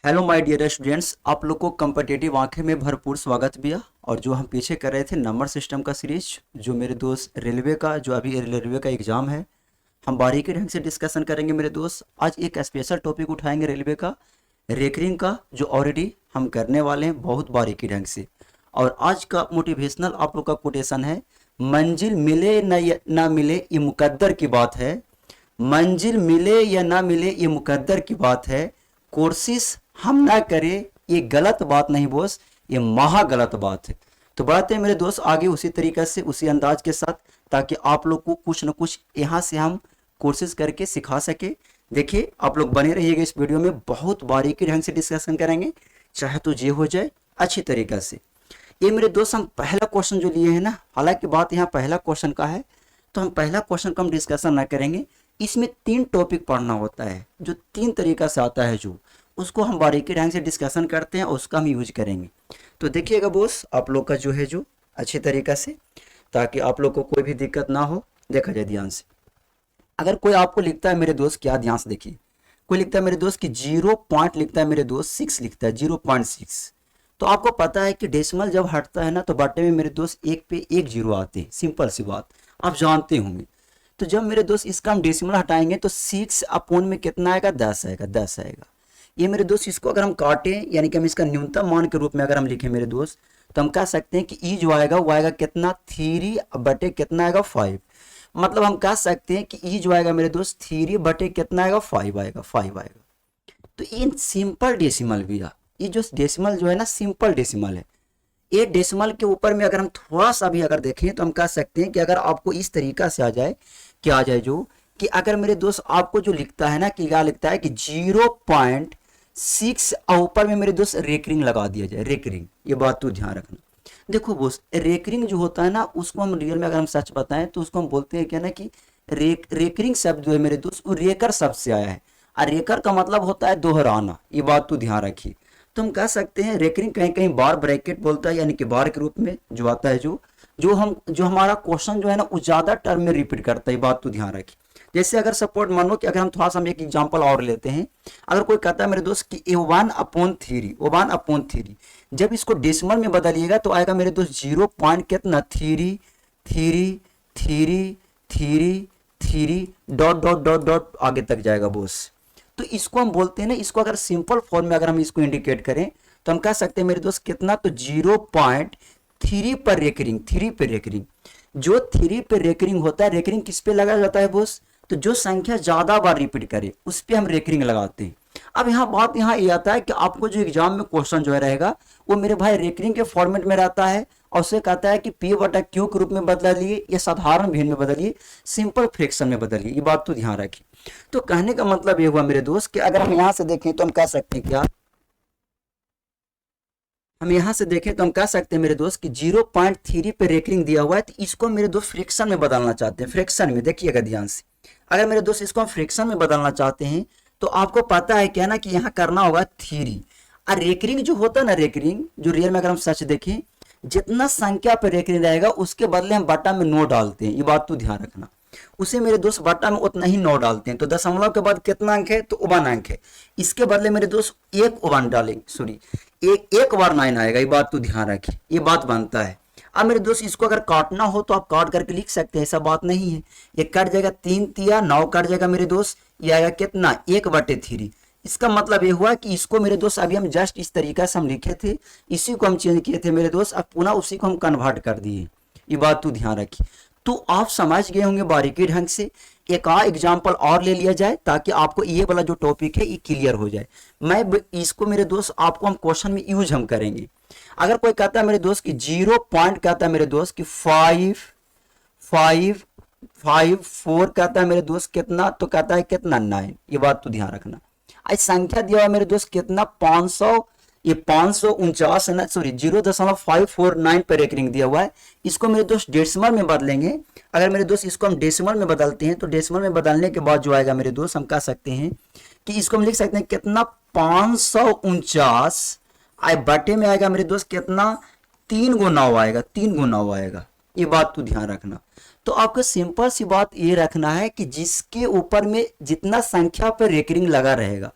Hello my dear students, आप लोग को कम्पिटिटिव आंखें में भरपूर स्वागत भैया। और जो हम पीछे कर रहे थे नंबर सिस्टम का सीरीज, जो मेरे दोस्त रेलवे का जो अभी रेलवे का एग्ज़ाम है, हम बारीकी ढंग से डिस्कशन करेंगे मेरे दोस्त। आज एक स्पेशल टॉपिक उठाएंगे रेलवे का, रेकरिंग का, जो ऑलरेडी हम करने वाले हैं बहुत बारीकी ढंग से। और आज का मोटिवेशनल आप लोग का कोटेशन है, मंजिल मिले ना मिले ये मुकद्दर की बात है। मंजिल मिले या ना मिले ये मुकद्दर की बात है। कोशिश हम ना करें ये गलत बात नहीं बॉस, ये महा गलत बात है। तो बढ़ते हैं मेरे दोस्त आगे उसी तरीके से, उसी अंदाज के साथ, ताकि आप लोग को कुछ न कुछ यहाँ से हम कोशिश करके सिखा सके। देखिए आप लोग बने रहिएगा इस वीडियो में, बहुत बारीकी ढंग से डिस्कशन करेंगे, चाहे तो ये हो जाए अच्छी तरीके से। ये मेरे दोस्त हम पहला क्वेश्चन जो लिए हैं ना, हालांकि बात यहाँ पहला क्वेश्चन का है, तो हम पहला क्वेश्चन को हम डिस्कशन ना करेंगे। इसमें 3 टॉपिक पढ़ना होता है, जो 3 तरीका से आता है, जो उसको हम बारीकी ढंग से डिस्कशन करते हैं और उसका हम यूज करेंगे। तो देखिएगा बॉस आप लोग का जो है जो अच्छी तरीका से, ताकि आप लोग को कोई भी दिक्कत ना हो। देखा जाए ध्यान से, अगर कोई आपको लिखता है मेरे दोस्त, क्या ध्यान से देखिए, कोई लिखता है मेरे दोस्त कि 0 पॉइंट लिखता है मेरे दोस्त 6 लिखता है 0.6, तो आपको पता है कि डेसिमल जब हटता है ना, तो बटे में मेरे दोस्त 1 पे 1 जीरो आते हैं। सिंपल सी बात आप जानते होंगे। तो जब मेरे दोस्त इसका हम डेसिमल हटाएंगे तो 6 अपॉन में कितना आएगा, 10 आएगा, 10 आएगा। ये मेरे दोस्त इसको अगर हम काटें, यानी कि हम इसका न्यूनतम मान के रूप में अगर हम लिखें मेरे दोस्त, तो हम कह सकते हैं कि ई जो आएगा वो आएगा कितना, 3 बटे कितना आएगा, 5। मतलब हम कह सकते हैं कि ई जो आएगा मेरे दोस्त 3 बटे कितना आएगा, 5 आएगा, 5 आएगा। तो ये सिंपल डेसिमल भैया, ये जो डेसिमल जो है ना सिंपल डेसिमल है। ये डेसिमल के ऊपर में अगर हम थोड़ा सा भी अगर देखें तो हम कह सकते हैं कि अगर आपको इस तरीका से आ जाए, क्या आ जाए जो कि अगर मेरे दोस्त आपको जो लिखता है ना, कि क्या लिखता है कि 0.6 ऊपर में मेरे दोस्त रेकरिंग लगा दिया जाए, रेकरिंग। ये बात तो ध्यान रखना। देखो दोस्त, रेकरिंग जो होता है ना, उसको हम रियल में अगर हम सच बताएं तो उसको हम बोलते हैं क्या ना कि रेकरिंग शब्द जो है मेरे दोस्त वो रेकर शब्द से आया है। और रेकर का मतलब होता है दोहराना। ये बात तो ध्यान रखिए। तो हम कह सकते हैं रेकरिंग कहीं कहीं बार ब्रैकेट बोलता है, यानी कि बार के रूप में जो आता है, जो हमारा क्वेश्चन जो है ना वो ज्यादा टर्म में रिपीट करता है। बात तो ध्यान रखिए। जैसे अगर सपोर्ट मानो कि अगर हम थोड़ा सा हम एक एग्जांपल और लेते हैं, अगर कोई कहता है मेरे दोस्त कि 1/3 जब इसको डेसिमल में बदलिएगा तो आएगा मेरे दोस्त 0 पॉइंट कितना, 3 डॉट डॉट डॉट डॉट आगे तक जाएगा बॉस। तो इसको हम बोलते हैं ना, इसको अगर सिंपल फॉर्म में अगर हम इसको इंडिकेट करें तो हम कह सकते हैं मेरे दोस्त कितना, तो 0.3 पर रेकरिंग, 3 पे रेकरिंग। जो 3 पे रेकरिंग होता है, रेकरिंग किस पे लगाया जाता है बॉस, तो जो संख्या ज्यादा बार रिपीट करे उस पे हम रेकरिंग लगाते हैं। अब यहाँ बात यहाँ ये आता है कि आपको जो एग्जाम में क्वेश्चन जो है रहेगा वो मेरे भाई रेकरिंग के फॉर्मेट में रहता है, और उसे कहता है कि P/Q के रूप में बदलिए, या साधारण भिन्न में बदलिए, सिंपल फ्रैक्शन में बदलिए। ये बात तो ध्यान रखिए। तो कहने का मतलब ये हुआ मेरे दोस्त कि अगर हम यहाँ से देखें तो हम कह सकते हैं, क्या हम यहाँ से देखें तो हम कह सकते हैं मेरे दोस्त कि 0.3 पे रेकरिंग दिया हुआ है, तो इसको मेरे दोस्त फ्रैक्शन में बदलना चाहते हैं। फ्रैक्शन में देखिएगा ध्यान से, अगर मेरे दोस्त इसको हम फ्रैक्शन में बदलना चाहते हैं तो आपको पता है क्या ना कि यहाँ करना होगा 3। और रेकरिंग जो होता है ना, रेकरिंग जो रियल में अगर हम सच देखें, जितना संख्या पे रेकरिंग रहेगा उसके बदले हम बटा में 9 डालते हैं। ये बात तो ध्यान रखना। उसे मेरे दोस्त बटा में उतना ही 9 डालते हैं। तो दशमलव के बाद कितना अंक है, तो उबान अंक है। इसके बदले मेरे दोस्त एक उबान डालेंगे, सॉरी एक बार 9 आएगा। ये बात तो ध्यान रखिए, ये बात बनता है। अब मेरे दोस्त इसको अगर काटना हो तो आप काट करके लिख सकते हैं, ऐसा बात नहीं है। ये कट जाएगा, 3 तिया 9 कट जाएगा मेरे दोस्त, ये आएगा कितना, 1/3। इसका मतलब ये हुआ कि इसको मेरे दोस्त अभी हम जस्ट इस तरीका से हम लिखे थे, इसी को हम चेंज किए थे मेरे दोस्त, अब पुनः उसी को हम कन्वर्ट कर दिए। ये बात तो ध्यान रखिए। तो आप समझ गए होंगे बारीकी ढंग से। एक एग्जाम्पल और ले लिया जाए ताकि आपको ये वाला जो टॉपिक है ये क्लियर हो जाए। मैं इसको मेरे दोस्त आपको हम क्वेश्चन में यूज हम करेंगे। अगर कोई कहता है मेरे दोस्त कि 0 पॉइंट कहता है मेरे दोस्त कि 5 कहता है मेरे दोस्त कितना, तो कहता है कितना, 9। ये बात तो ध्यान रखना। आज संख्या दिया हुआ मेरे दोस्त कितना, 500, ये 549 है ना, सॉरी 0.549 पर रेकरिंग दिया हुआ है। इसको मेरे दोस्त डेसिमल में बदलेंगे। अगर मेरे दोस्त इसको हम डेसिमल में बदलते हैं तो डेसिमल में बदलने के बाद जो आएगा मेरे दोस्त, हम कह सकते हैं कि इसको हम लिख सकते हैं कितना, 549 आई बटे में आएगा मेरे दोस्त कितना, 3 × 9 आएगा, 3 × 9 आएगा। ये बात तो ध्यान रखना। तो आपको सिंपल सी बात ये रखना है कि जिसके ऊपर में जितना संख्या पर रेकरिंग लगा रहेगा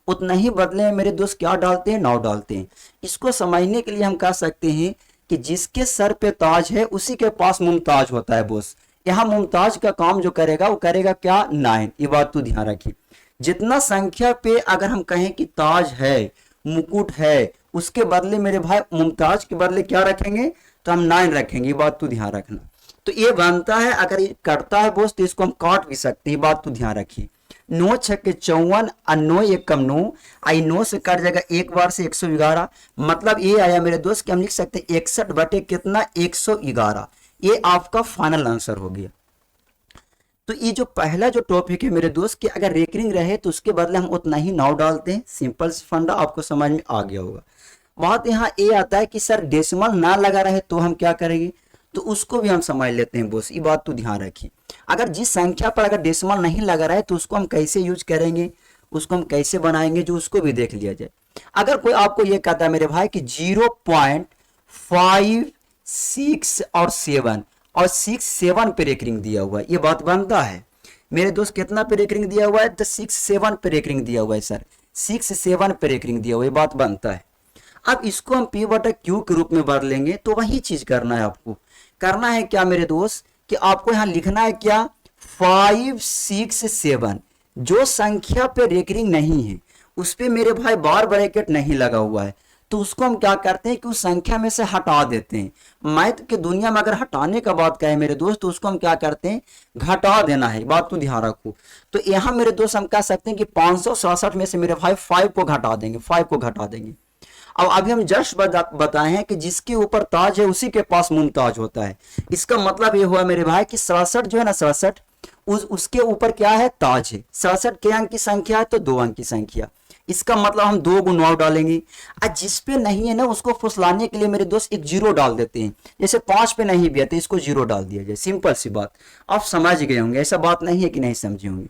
उतना ही बदले में मेरे दोस्त क्या डालते हैं, 9 डालते हैं। इसको समझने के लिए हम कह सकते हैं कि जिसके सर पे ताज है उसी के पास मुमताज होता है बॉस। यहाँ मुमताज का काम जो करेगा वो करेगा क्या, 9। ये बात तो ध्यान रखिए। जितना संख्या पे अगर हम कहें कि ताज है, मुकुट है, उसके बदले मेरे भाई मुमताज के बदले क्या रखेंगे, तो हम 9 रखेंगे। ये बात तो ध्यान रखना। तो ये बनता है, अगर ये कटता है बोस तो इसको हम काट भी सकते हैं। बात तो ध्यान रखिए। 9 छक्के 54 और 9 एक कम 9, आई 9 से कट जाएगा एक बार से 111। मतलब ये आया मेरे दोस्त कि हम लिख सकते हैं 61 बटे कितना, 111। ये आपका फाइनल आंसर हो गया। तो ये जो पहला जो टॉपिक है मेरे दोस्त कि अगर रेकरिंग रहे तो उसके बदले हम उतना ही 9 डालते हैं। सिंपल सी फंडा आपको समझ में आ गया होगा। बात यहाँ ये आता है कि सर डेसिमल ना लगा रहे तो हम क्या करेंगे, तो उसको भी हम समझ लेते हैं बॉस। ये बात तो ध्यान रखिए। अगर जिस संख्या पर अगर डेसिमल नहीं लगा रहा है तो उसको हम कैसे यूज करेंगे, उसको हम कैसे बनाएंगे, जो उसको भी देख लिया जाए। अगर कोई आपको ये कहता है मेरे भाई कि 0.5 6 और 7 और 6 7 पे रेकरिंग दिया हुआ है, ये बात बनता है मेरे दोस्त। कितना पे रेकरिंग दिया हुआ है, तो 6 7 पे रेकरिंग दिया हुआ है सर, 6 7 पे रेकरिंग दिया हुआ है, ये बात बनता है। अब इसको हम P बटा Q के रूप में भर लेंगे। तो वही चीज करना है आपको। करना है क्या मेरे दोस्त कि आपको यहां लिखना है क्या, 5 6 7। जो संख्या पे रेकरिंग नहीं है उस पे मेरे भाई बार ब्रैकेट नहीं लगा हुआ है, तो उसको हम क्या करते हैं कि उस संख्या में से हटा देते हैं। मैथ की दुनिया में अगर हटाने का बात कहें मेरे दोस्त तो उसको हम क्या करते हैं, घटा देना है। बात तो ध्यान रखो। तो यहाँ मेरे दोस्त हम कह सकते हैं कि 567 में से मेरे भाई 5 को घटा देंगे, 5 को घटा देंगे। अब अभी हम जस्ट बताए हैं कि जिसके ऊपर ताज है उसी के पास मुमताज होता है। इसका मतलब ये हुआ मेरे भाई कि 67 जो है ना, 67 उसके ऊपर क्या है, ताज है। 67 के अंक की संख्या है तो 2 अंक की संख्या। इसका मतलब हम 2 गुना 9 डालेंगे। और जिस पे नहीं है ना उसको फुसलाने के लिए मेरे दोस्त एक 0 डाल देते हैं। जैसे 5 पे नहीं भी है तो इसको 0 डाल दिया जाए। सिंपल सी बात, आप समझ गए होंगे। ऐसा बात नहीं है कि नहीं समझे होंगे।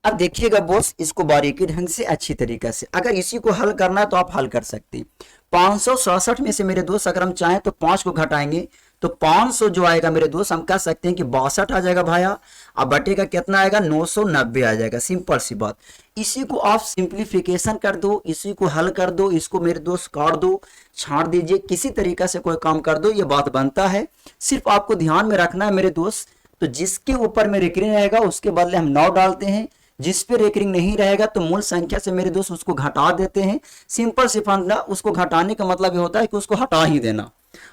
अब देखिएगा बॉस, इसको बारीकी ढंग से अच्छी तरीके से अगर इसी को हल करना है तो आप हल कर सकते हैं। 567 में से मेरे दोस्त अगर हम चाहें तो 5 को घटाएंगे तो 500 जो आएगा मेरे दोस्त हम कह सकते हैं कि 62 आ जाएगा भाया। अब बटे का कितना आएगा, 990 आ जाएगा। सिंपल सी बात। इसी को आप सिंप्लीफिकेशन कर दो, इसी को हल कर दो, इसको मेरे दोस्त काट दो, छांट दीजिए, किसी तरीका से कोई काम कर दो, ये बात बनता है। सिर्फ आपको ध्यान में रखना है मेरे दोस्त। तो जिसके ऊपर में रेकरिंग रहेगा उसके बदले हम 9 डालते हैं। जिस पे रेकरिंग नहीं रहेगा तो मूल संख्या से मेरे दोस्त उसको घटा देते हैं। सिंपल सी फंडा। उसको घटाने का मतलब ये होता है कि उसको हटा ही देना।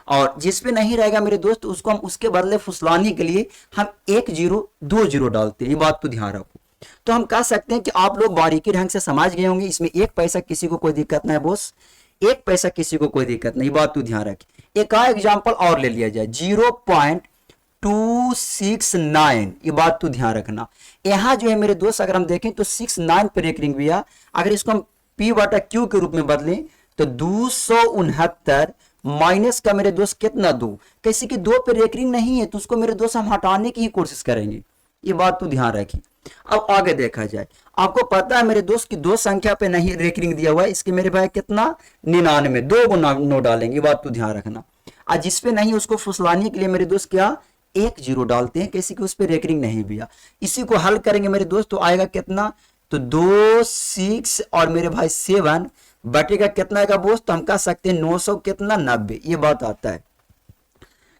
और जिस पे नहीं रहेगा मेरे दोस्त उसको हम उसके बदले फुसलाने के लिए हम 1 0 2 0 डालते हैं। ये बात तो ध्यान रखो। तो हम कह सकते हैं कि आप लोग बारीकी ढंग से समझ गए होंगे। इसमें 1 पैसा किसी को कोई दिक्कत नहीं बॉस, 1 पैसा किसी को कोई दिक्कत नहीं। बात तो ध्यान रखें। एक एग्जाम्पल और ले लिया जाए, 0.269। ये बात तो ध्यान रखना। यहां जो है मेरे दोस्त अगर हम देखें तो 69 पे रेकरिंग भी है। अगर इसको हम P बटा Q के रूप में बदलें तो 269 माइनस का मेरे दोस्त कितना, 2। कैसे कि 2 पे रेकरिंग नहीं है तो उसको मेरे दोस्त हम हटाने की ही कोशिश करेंगे। ये बात तो ध्यान रखिए। अब आगे देखा जाए, आपको पता है मेरे दोस्त की 2 संख्या पे नहीं रेकरिंग दिया हुआ है। इसके मेरे भाई कितना, 99, 2 गुना 9 डालेंगे। बात तो ध्यान रखना। आज जिस पे नहीं उसको फुसलाने के लिए मेरे दोस्त क्या, 1 0 डालते हैं। कैसे कि उस पे रेकरिंग नहीं भी है। इसी को हल करेंगे मेरे दोस्त तो आएगा कितना, तो 2 6 और मेरे भाई 7 बटेगा कितना आएगा बोस, तो हम कह सकते हैं 900 कितना, 90। ये बात आता है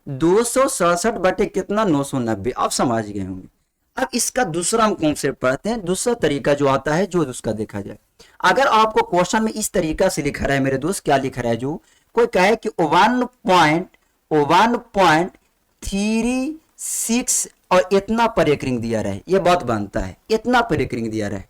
267 बटे कितना, 990। आप समझ गए होंगे। अब इसका दूसरा हम कॉन्सेप्ट पढ़ते हैं। दूसरा तरीका जो आता है जो उसका देखा जाए, अगर आपको क्वेश्चन में इस तरीका से लिखा रहा है मेरे दोस्त, क्या लिखा रहा है, जो कोई कहे कि 1.36 और इतना पर रेकरिंग दिया रहे, ये बात बनता है, इतना पर रेकरिंग दिया रहे।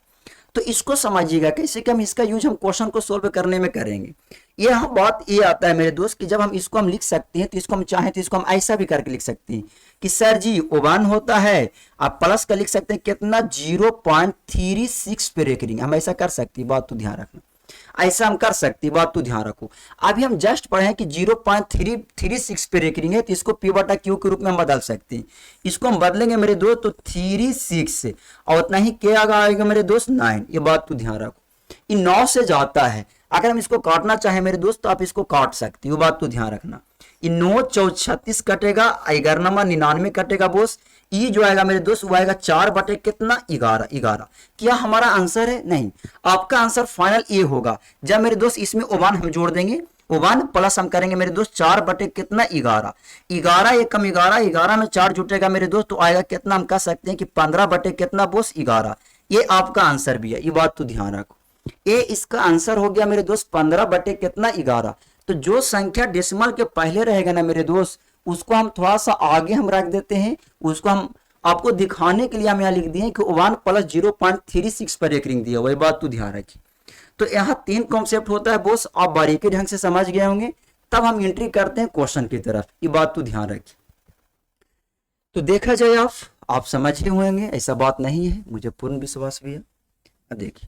तो इसको समझिएगा कैसे कि हम इसका यूज हम क्वेश्चन को सोल्व करने में करेंगे। यह बात ये आता है मेरे दोस्त कि जब हम इसको हम लिख सकते हैं तो इसको हम चाहें तो इसको हम ऐसा भी करके लिख सकते हैं कि सर जी 1 होता है, आप प्लस का लिख सकते हैं कितना, 0.36 पे रेकरिंग। हम ऐसा कर सकते हैं। बात तो ध्यान रखना, ऐसा हम कर सकते हैं। बात तो ध्यान रखो। अभी हम जस्ट पढ़े हैं कि 0.336 पे रेकरिंग है तो इसको P बटा Q के रूप में हम बदल सकते हैं। इसको हम बदलेंगे मेरे दोस्त तो 36 और उतना ही क्या आएगा मेरे दोस्त, 9। ये बात तो ध्यान रखो। इन 9 से जाता है। अगर हम इसको काटना चाहें मेरे दोस्त तो आप इसको काट सकते हो, बात तो ध्यान रखना। ये 9 4 36 कटेगा, 11 नंबर 99 कटेगा बोस। ये जो आएगा मेरे दोस्त वो आएगा 4 बटे कितना 11 11। क्या हमारा आंसर है? नहीं, आपका आंसर फाइनल ये होगा जब मेरे दोस्त इसमें ओवन हम जोड़ देंगे, ओवन प्लस हम करेंगे मेरे दोस्त 4 बटे कितना 11, 11 एकम 11, 11 में 4 जुटेगा मेरे दोस्त तो आएगा कितना, हम कह सकते हैं कि 15 बटे कितना बोस 11। ये आपका आंसर भी है, ये बात तो ध्यान रखो। ये इसका आंसर हो गया मेरे दोस्त 15 बटे कितना 11। तो जो संख्या डेसिमल के पहले रहेगा ना मेरे दोस्त उसको हम थोड़ा सा आगे हम रख देते हैं, उसको हम आपको दिखाने के लिए हम यहाँ लिख दिए कि 1 प्लस 0.36 पर एक रिंग दिया हुआ है, बात तो ध्यान रखिए। तो यहाँ 3 कॉन्सेप्ट होता है बोस, आप बारीकी ढंग से समझ गए होंगे। तब हम एंट्री करते हैं क्वेश्चन की तरफ, ये बात तो ध्यान रखिए। तो देखा जाए आप समझ रहे होंगे, ऐसा बात नहीं है, मुझे पूर्ण विश्वास भी है। देखिए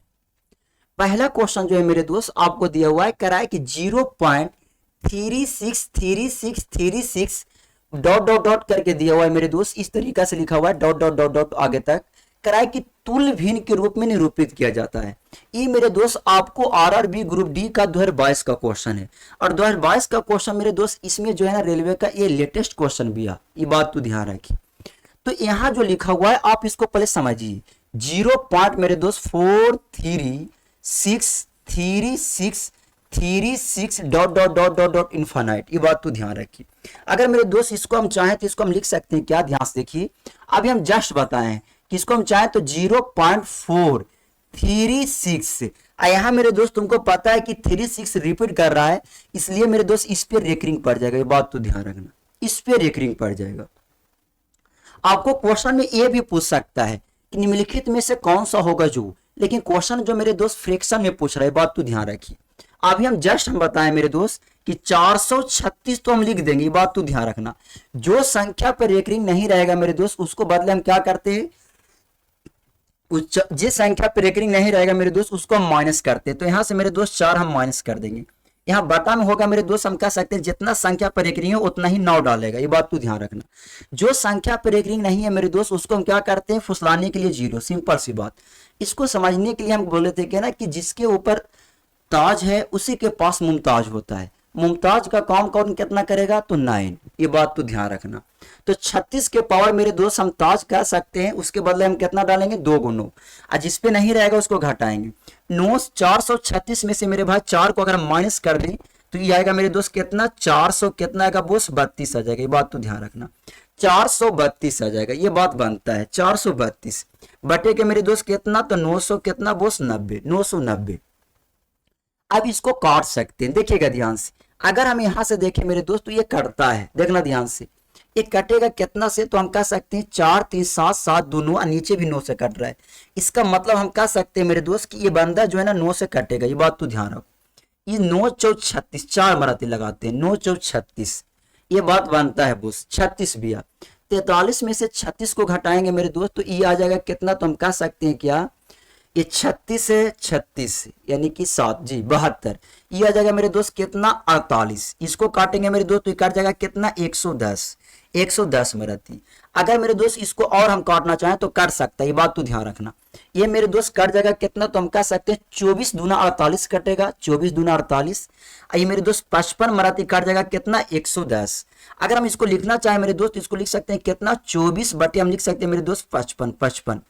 पहला क्वेश्चन जो है मेरे दोस्त आपको दिया हुआ है, कराए कि 0.363636 डॉट डॉट डॉट करके दिया हुआ है मेरे दोस्त, इस तरीका से लिखा हुआ है डॉट डॉट डॉट डॉट आगे तक, कराए कि तुल्य भिन्न के रूप में निरूपित किया जाता है। ये मेरे दोस्त आपको आरआरबी ग्रुप डी का 2022 का क्वेश्चन है, और 2022 का क्वेश्चन मेरे दोस्त इसमें जो है ना रेलवे का ये लेटेस्ट क्वेश्चन भी है, ये बात तो ध्यान रखिए। तो यहाँ जो लिखा हुआ है आप इसको पहले समझिए, 0. मेरे दोस्त 43636 dot dot dot dot dot infinite, ये बात तो ध्यान रखिए। अगर मेरे दोस्त इसको हम चाहें तो इसको हम लिख सकते हैं क्या, ध्यान से देखिए। अभी हम जस्ट बताएं कि इसको हम चाहें तो 0.436, यहाँ मेरे दोस्त तुमको पता है कि 36 रिपीट कर रहा है, इसलिए मेरे दोस्त इस पे रेकरिंग पड़ जाएगा, ये बात तो ध्यान रखना, इस पे रेकरिंग पड़ जाएगा। आपको क्वेश्चन में ये भी पूछ सकता है कि निम्नलिखित में से कौन सा होगा जो, लेकिन क्वेश्चन जो मेरे दोस्त फ्रैक्शन में पूछ रहा है, बात तो ध्यान रखिए। अभी हम जस्ट हम बताएं मेरे दोस्त कि 436 तो हम लिख देंगे, ये बात तो ध्यान रखना। जो संख्या पर रेकरिंग नहीं रहेगा मेरे दोस्त उसको बदले हम क्या करते हैं, जिस संख्या पर रेकरिंग नहीं रहेगा मेरे दोस्त उसको हम माइनस करते हैं। तो यहां से मेरे दोस्त 4 हम माइनस कर देंगे, यहाँ बटा में होगा मेरे दोस्त, हम कह सकते हैं जितना संख्या पर रेकरिंग है उतना ही 9 डालेगा, ये बात तो ध्यान रखना। जो संख्या पर रेकरिंग नहीं है मेरे दोस्त उसको हम क्या करते हैं, फुसलाने के लिए 0, सिंपल सी बात। इसको समझने के लिए हम बोले थे कि ना कि जिसके ऊपर ताज है उसी के पास मुमताज होता है, मुमताज का काम कौन कितना करेगा, तो 9, ये बात तो ध्यान रखना। तो 36 के पावर मेरे दोस्त हम ताज कह सकते हैं, उसके बदले हम कितना डालेंगे, 2 गुना, और जिस पे नहीं रहेगा उसको घटाएंगे। 436 में से मेरे भाई 4 को अगर हम माइनस कर दें तो ये आएगा मेरे दोस्त कितना, 400 कितना आएगा बोस, 32 आ जाएगा, ये बात तो ध्यान रखना, 432 आ जाएगा, ये बात बनता है 432 बटे के मेरे दोस्त कितना, तो 900 कितना बोस 90, 990। अब इसको काट सकते हैं, देखिएगा ध्यान से। अगर हम यहां से देखें मेरे दोस्त तो ये कटता है, देखना ध्यान से, ये कटेगा कितना से, तो हम कह सकते हैं 4 3 7 7 2 9, नीचे भी 9 से कट रहा है। इसका मतलब हम कह सकते हैं मेरे दोस्त कि ये बंदा जो है ना 9 से कटेगा, ये बात तो ध्यान रखो। ये 9 4 36, 4 मराती लगाते हैं, 9 4 36, ये बात बनता है बोस 36 भी। 43 में से 36 को घटाएंगे मेरे दोस्त तो ये आ जाएगा कितना, तो हम कह सकते हैं क्या, ये 36 है 36 यानी कि 7 जी 72, ये आ जाएगा मेरे दोस्त कितना 48। इसको काटेंगे मेरे दोस्त तो ये काट जाएगा कितना 110, 110 मराती। अगर मेरे दोस्त इसको और हम काटना चाहें तो काट सकता है, ये बात तो ध्यान रखना। ये मेरे दोस्त कट जाएगा कितना, तो हम कह सकते हैं 24 दूना 48 कटेगा, 24 दूना 48। ये मेरे दोस्त 55 मराती काट जाएगा कितना 110। अगर हम इसको लिखना चाहें मेरे दोस्त इसको लिख सकते हैं कितना 24 बटे हम लिख सकते हैं मेरे दोस्त 55, 55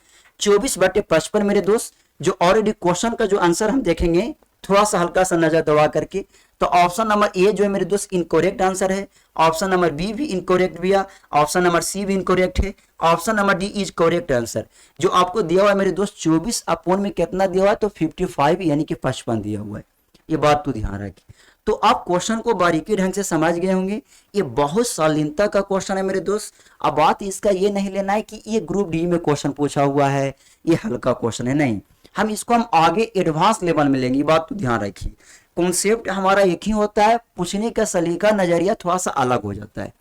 24 बटे 55 मेरे दोस्त। जो ऑलरेडी क्वेश्चन का जो आंसर हम देखेंगे थोड़ा सा हल्का सा नजर दबा करके, तो ऑप्शन नंबर ए जो है मेरे दोस्त इनकरेक्ट आंसर है, ऑप्शन नंबर बी भी इनकरेक्ट भी है, ऑप्शन नंबर सी भी इनकरेक्ट है, option number D is correct answer. जो आपको दिया हुआ है मेरे दोस्त 24 अपॉन में कितना दिया हुआ है, तो 55 यानी कि 55 दिया हुआ है, ये बात तो ध्यान रखिए। तो आप क्वेश्चन को बारीकी ढंग से समझ गए होंगे, ये बहुत शालीनता का क्वेश्चन है मेरे दोस्त। अब बात इसका ये नहीं लेना है कि ये ग्रुप डी में क्वेश्चन पूछा हुआ है, ये हल्का क्वेश्चन है, नहीं, हम इसको हम आगे एडवांस लेवल में लेंगे, ये बात तो ध्यान रखिए। कॉन्सेप्ट हमारा एक ही होता है, पूछने का सलीका नजरिया थोड़ा सा अलग हो जाता है।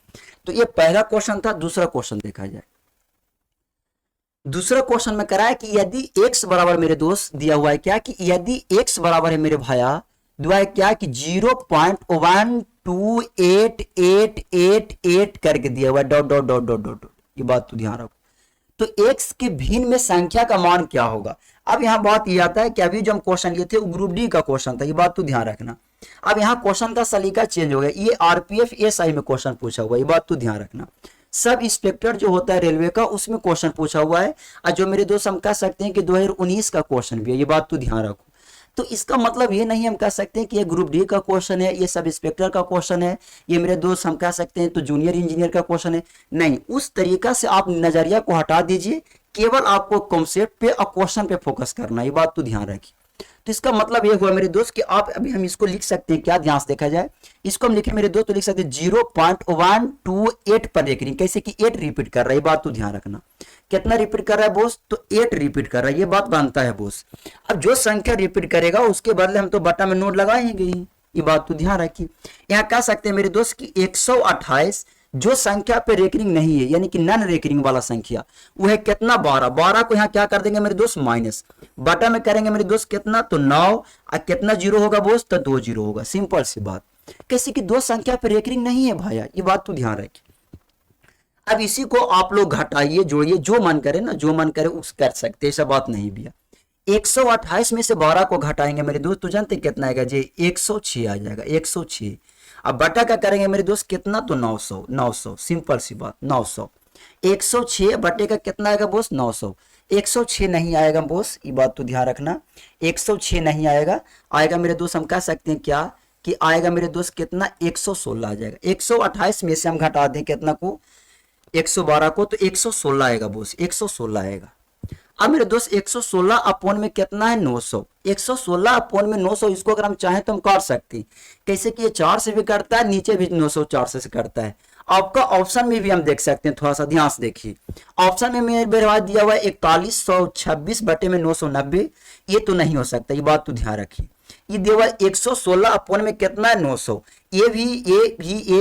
तो ये पहला क्वेश्चन था। दूसरा क्वेश्चन देखा जाए, दूसरा क्वेश्चन में करा है कि यदि x बराबर मेरे दोस्त दिया हुआ है क्या, कि यदि x बराबर है मेरे भाया दिया है क्या कि 0.12888 करके दिया हुआ है dot dot dot dot dot, ये बात तो ध्यान रखो। तो x के भिन्न में संख्या का मान क्या होगा। अब यहाँ बात ये आता है कि अभी जो हम क्वेश्चन लिए थे वो ग्रुप डी का क्वेश्चन था, ये बात तो ध्यान रखना। अब यहाँ क्वेश्चन का सलीका चेंज हो गया, ये आरपीएफ एसआई में क्वेश्चन पूछा हुआ है, ये बात तो ध्यान रखना। सब इंस्पेक्टर जो होता है रेलवे का उसमें क्वेश्चन पूछा हुआ है, और जो मेरे दोस्त हम कह सकते हैं कि 2019 का क्वेश्चन भी है, ये बात तो ध्यान रखो। तो इसका मतलब ये नहीं हम कह सकते हैं कि ये ग्रुप डी का क्वेश्चन है, ये सब इंस्पेक्टर का क्वेश्चन है, ये मेरे दोस्त हम कह सकते हैं तो जूनियर इंजीनियर का क्वेश्चन है। नहीं, उस तरीका से आप नजरिया को हटा दीजिए, केवल आपको कॉन्सेप्ट पे और क्वेश्चन पे फोकस करना है, ये बात तो ध्यान रखिए। तो इसका मतलब ये हुआ मेरे दोस्त कि आप अभी हम इसको लिख सकते हैं, क्या ध्यान से देखा जाए, इसको हम लिखे मेरे दोस्त तो लिख सकते हैं 0.128 पर रेकरिंग, कैसे कि 8 रिपीट कर रहा है, ये बात तो ध्यान रखना। कितना रिपीट कर रहा है बोस, तो 8 रिपीट कर रहा है, ये बात बनता है बोस। अब जो संख्या रिपीट करेगा उसके बदले हम तो बटा में नोट लगाएंगे ही, ये बात तो ध्यान रखिए। यहाँ कह सकते हैं मेरे दोस्त कि 128 जो संख्या पे रेकरिंग नहीं है, यानी कि नॉन रेकरिंग वाला संख्या, वो है कितना 12। 12 को यहाँ क्या कर देंगे मेरे दोस्त माइनस, बटा में करेंगे मेरे दोस्त कितना, तो 9, और कितना जीरो होगा बोस, तो 2 जीरो होगा, सिंपल सी बात। कैसे कि दो संख्या पे रेकरिंग नहीं है भाया, ये बात तो ध्यान रखिए। अब इसी को आप लोग घटाइए जोड़िए, जो मन करे ना, जो मन करे उस कर सकते, ऐसा बात नहीं भैया। 128 में से 12 को घटाएंगे मेरे दोस्त तो जानते कितना आएगा जी, 106 आ जाएगा, 106। अब बटा क्या करेंगे मेरे दोस्त कितना, तो 900, 900, सिंपल सी बात, 900। 106 बटे का कितना आएगा बोस, 900। 106 नहीं आएगा बोस, ये बात तो ध्यान रखना, 106 नहीं आएगा। आएगा मेरे दोस्त हम कह सकते हैं क्या कि आएगा मेरे दोस्त कितना, 116 आ जाएगा। 128 में से हम घटा दें कितना को, 112 को, तो 116 आएगा बोस, 116 आएगा। अब मेरे दोस्त 116 अपॉन में कितना है, 900। 116 अपॉन में 900, इसको अगर हम चाहें तो हम काट सकते हैं, कैसे कि ये 4 से भी करता है, नीचे भी 900 4 से करता है। आपका ऑप्शन में भी हम देख सकते हैं, थोड़ा सा ध्यान से देखिए। ऑप्शन में मेरे पास दिया हुआ है 4126 बटे में 990, ये तो नहीं हो सकता, ये बात तो ध्यान रखिए। ये दिया हुआ 116 अपॉन में कितना है, 900। ये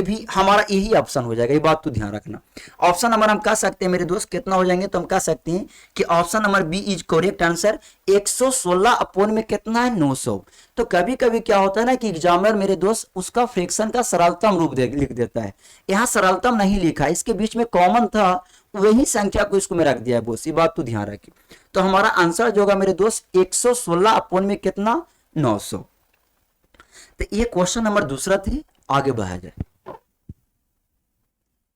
भी हमारा यही ऑप्शन हो जाएगा, ये बात तो ध्यान रखना। ऑप्शन नंबर हम कह सकते हैं मेरे दोस्त कितना हो जाएंगे, तो हम कह सकते हैं कि option number B is correct answer. 116 upon में कितना है, 900। तो कभी कभी क्या होता है ना कि एग्जामिनर मेरे दोस्त उसका फ्रैक्शन का सरलतम रूप लिख देता है, यहाँ सरलतम नहीं लिखा, इसके बीच में कॉमन था, वही संख्या को इसको में रख दिया है बोस, ये बात तो ध्यान रखिए। तो हमारा आंसर जो होगा मेरे दोस्त 116 अपॉन में कितना, 900। तो ये क्वेश्चन नंबर दूसरा थे, आगे बढ़ा जाए।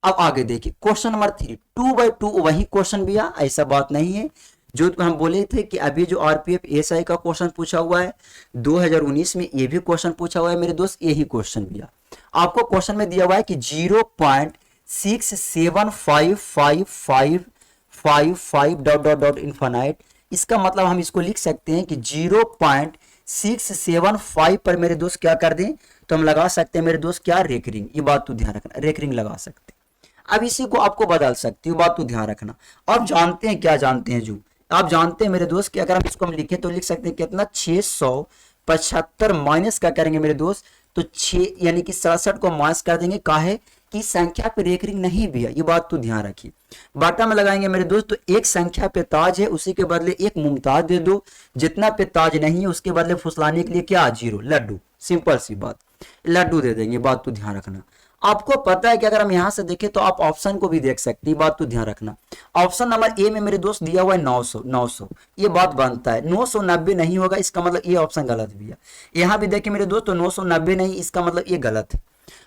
अब आगे देखिए क्वेश्चन नंबर 3, 2/2 वही क्वेश्चन भी है, ऐसा बात नहीं है। जो हम बोले थे कि अभी जो आरपीएफ एसआई का क्वेश्चन पूछा हुआ है 2019 में, ये भी क्वेश्चन पूछा हुआ है मेरे दोस्त, यही क्वेश्चन भी है। आपको क्वेश्चन में दिया हुआ है कि 0.6755555 डॉट डॉट डॉट इनफाइनाइट। इसका मतलब हम इसको लिख सकते हैं कि 0.675 पर मेरे दोस्त क्या कर दें, तो हम लगा सकते हैं मेरे दोस्त क्या, रेकरिंग, ये बात तो ध्यान रखना, रेकरिंग लगा सकते हैं। अब इसी को आपको बदल सकती हूँ, बात तो ध्यान रखना। अब जानते हैं क्या जानते हैं, जो आप जानते हैं मेरे दोस्त कि अगर हम इसको हम लिखे तो लिख सकते हैं कितना, 675 माइनस क्या करेंगे मेरे दोस्त, तो 6 यानी कि 67 को माइनस कर देंगे, काहे कि संख्या पे रेकरिंग नहीं भी है, ये बात तो ध्यान रखिए। बाटा में लगाएंगे मेरे दोस्त, तो एक संख्या पे ताज है, उसी के बदले एक मुमताज दे दो, जितना पे ताज नहीं है उसके बदले फुसलाने के लिए क्या, 0, लड्डू, सिंपल सी बात, लड्डू दे देंगे, बात तो ध्यान रखना। आपको पता है कि अगर हम यहां से देखें तो आप ऑप्शन को भी देख सकते हैं, बात तो ध्यान रखना। ऑप्शन नंबर ए में मेरे दोस्त दिया हुआ है 900, 900 ये बात बनता है, 990 नहीं होगा, इसका मतलब ये ऑप्शन गलत भी है। यहां भी देखिए मेरे दोस्त, तो 990 नहीं, इसका मतलब ये गलत है।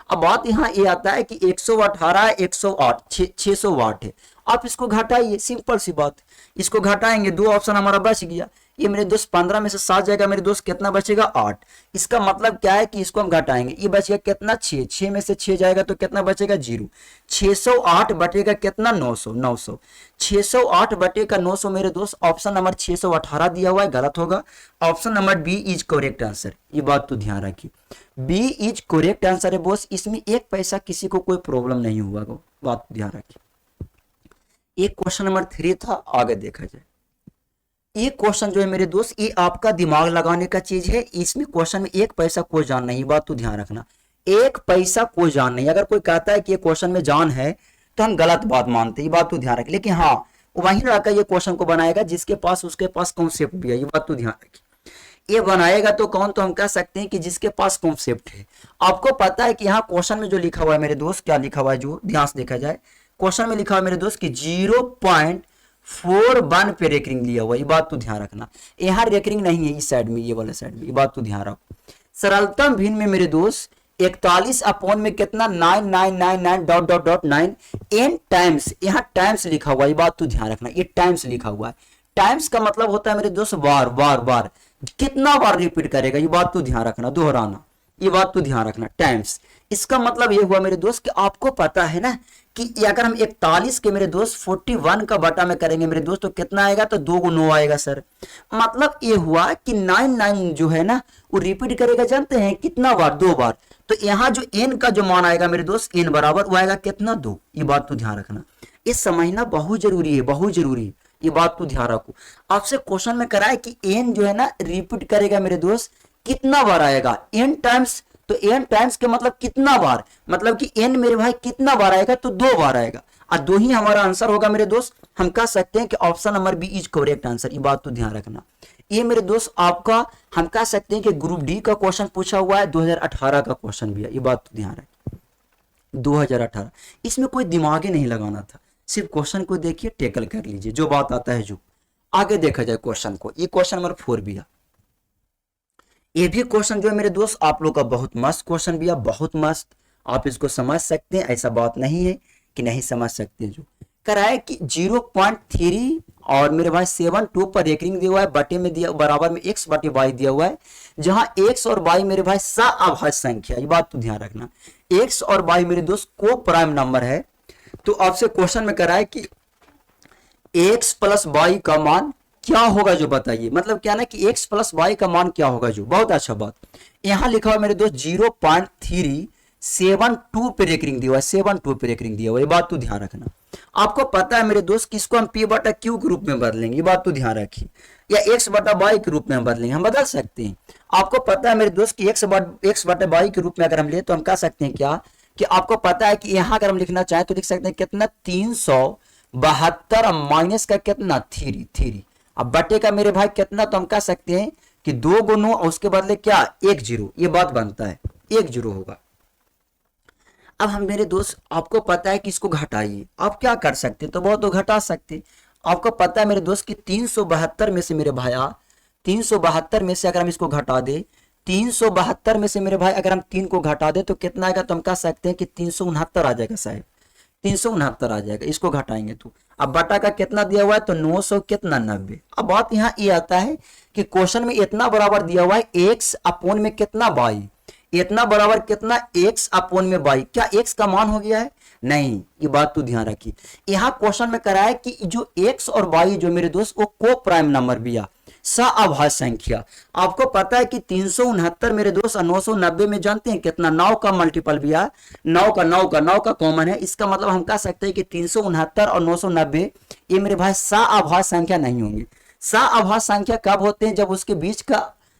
अब बात यहाँ ये आता है कि 118 108 600 वाट है, आप इसको घटाइए, सिंपल सी बात, इसको घटाएंगे, 2 ऑप्शन हमारा बच गया। ये मेरे दोस्त 15 में से 7 जाएगा मेरे दोस्त, कितना बचेगा, 8। इसका मतलब क्या है कि इसको हम घटाएंगे, ये बचेगा कितना, 6, 6 में से 6 जाएगा तो कितना बचेगा, 0। 608 बटेगा कितना, 900, 900। 608 बटेगा 900 मेरे दोस्त, ऑप्शन नंबर 618 दिया हुआ है, गलत होगा। Option number B is correct answer, ये बात तो ध्यान रखिए, बी इज करेक्ट आंसर है बॉस, इसमें 1 पैसा किसी को कोई प्रॉब्लम नहीं हुआ, बात ध्यान रखिए। एक क्वेश्चन नंबर 3 था, आगे देखा जाए। ये क्वेश्चन जो है मेरे दोस्त, ये आपका दिमाग लगाने का चीज है, इसमें क्वेश्चन में 1 पैसा कोई जान नहीं, बात तो ध्यान रखना, 1 पैसा कोई जान नहीं। अगर कोई कहता है कि ये क्वेश्चन में जान है तो हम गलत बात मानते हैं, ये बात तो ध्यान रखें। लेकिन हाँ, वही लड़का ये क्वेश्चन को बनाएगा जिसके पास उसके पास कॉन्सेप्ट भी है, ये बात तो ध्यान रखिए। ये बनाएगा तो कौन, तो हम कह सकते हैं कि जिसके पास कॉन्सेप्ट है। आपको पता है कि यहाँ क्वेश्चन में जो लिखा हुआ है मेरे दोस्त, क्या लिखा हुआ है, जो ध्यान से देखा जाए, क्वेश्चन में लिखा हुआ है मेरे दोस्त कि 4 1 पे रेकरिंग लिया हुआ, ये बात तो ध्यान रखना। यहाँ रेकरिंग नहीं है इस साइड में, ये वाले साइड में, ये बात तो ध्यान रखो। सरलतम भिन्न में मेरे दोस्त 41 अपॉन में कितना 9999 dot dot dot 9 n times, यहाँ टाइम्स लिखा हुआ है, ये बात तो ध्यान रखना, ये टाइम्स लिखा हुआ है। टाइम्स का मतलब होता है मेरे दोस्त बार बार बार, कितना बार रिपीट करेगा, ये बात तो ध्यान रखना, दोहराना, ये बात तो ध्यान रखना। टाइम्स इसका मतलब ये हुआ मेरे दोस्त कि आपको पता है ना कि अगर हम 41 के मेरे दोस्त 41 का बटा में करेंगे मेरे दोस्त तो कितना आएगा, तो 2 9 आएगा सर। मतलब ये हुआ कि 99 जो है ना वो रिपीट करेगा, जानते हैं कितना बार, 2 बार। तो यहाँ जो n का जो मान आएगा मेरे दोस्त n बराबर वो आएगा कितना, 2। ये बात तो ध्यान रखना, ये समझना बहुत जरूरी है, बहुत जरूरी है, ये बात तो ध्यान रखो। आपसे क्वेश्चन में कराए कि n जो है ना रिपीट करेगा मेरे दोस्त कितना बार आएगा, n टाइम्स, तो n टाइम्स के मतलब कितना बार, मतलब कि n मेरे भाई कितना बार आएगा, तो 2 बार आएगा, और 2 ही हमारा आंसर होगा मेरे दोस्त। हम कह सकते हैं कि option number B is correct answer, ये बात तो ध्यान रखना। ये मेरे दोस्त आपका हम कह सकते हैं कि ग्रुप डी का क्वेश्चन पूछा हुआ है, 2018 का क्वेश्चन भी है, ये बात तो ध्यान रखिए, 2018। इसमें कोई दिमाग ही नहीं लगाना था, सिर्फ क्वेश्चन को देखिए, टेकल कर लीजिए, जो बात आता है जो। आगे देखा जाए क्वेश्चन को, ये क्वेश्चन नंबर 4 भी है। ये भी क्वेश्चन जो है मेरे दोस्त आप लोग का बहुत मस्त क्वेश्चन भी है, बहुत मस्त, आप इसको समझ सकते हैं, ऐसा बात नहीं है कि नहीं समझ सकते। जो कराए कि 0.3 और मेरे भाई 7 2 पर रेकरिंग दिया हुआ है, बटे में दिया बराबर में x बटे y दिया हुआ है, जहां x और y मेरे भाई सअभाज्य संख्या, ये बात तो ध्यान रखना, x और y मेरे दोस्त को प्राइम नंबर है। तो आपसे क्वेश्चन में कराए कि x प्लस y का मान क्या होगा, जो बताइए, मतलब क्या ना कि x प्लस y का मान क्या होगा, जो बहुत अच्छा बात। यहां लिखा हुआ मेरे दोस्त 0.372 पे रेकरिंग दिया हुआ है, 72 पे रेकरिंग दिया हुआ है, ये बात तो ध्यान रखना। आपको पता है मेरे दोस्त किसको हम p बटा q के रूप में बदलेंगे, ये बात तो ध्यान रखिए, या x बटा y के रूप में बदलेंगे, हम बदल सकते हैं। आपको पता है मेरे दोस्त कि x बटा y के रूप में अगर हम ले तो हम कह सकते हैं क्या कि आपको पता है कि यहाँ अगर हम लिखना चाहें तो लिख सकते हैं कितना 372 माइनस का कितना 3। अब बटे का मेरे भाई कितना, तो हम कह सकते हैं कि 2 गुना और उसके बदले क्या 1 0, ये बात बनता है 1 0 होगा। अब हम मेरे दोस्त आपको पता है कि इसको घटाइए, आप क्या कर सकते हैं, तो बहुत तो घटा सकते। आपको पता है मेरे दोस्त कि 372 में से मेरे भाई 372 में से अगर हम इसको घटा दे, 372 में से मेरे भाई अगर हम 3 को घटा दे तो कितना आएगा, तो हम कह सकते हैं कि 369 आ जाएगा साहब, 369 आ जाएगा, इसको घटाएंगे तो। अब बटा का कितना दिया हुआ है, तो 900 कितना 90। अब बात यहाँ ये आता है कि क्वेश्चन में इतना बराबर दिया हुआ है x अपॉन में कितना y, इतना बराबर कितना x अपॉन में y, क्या x का मान हो गया है, नहीं, ये बात तो ध्यान रखिए। यहाँ क्वेश्चन में कराया कि जो x और y जो मेरे दोस्त वो को प्राइम नंबर भी है, सअभाज्य संख्या। आपको पता है कि 369 मेरे दोस्त 990 में जानते हैं कितना, 9 का मल्टीपल भी है, 9 का कॉमन है, इसका मतलब हम कह सकते हैं कि 369 और 990 ये मेरे भाई सअभाज्य संख्या नहीं होंगे। सअभाज्य संख्या कब होते हैं, जब उसके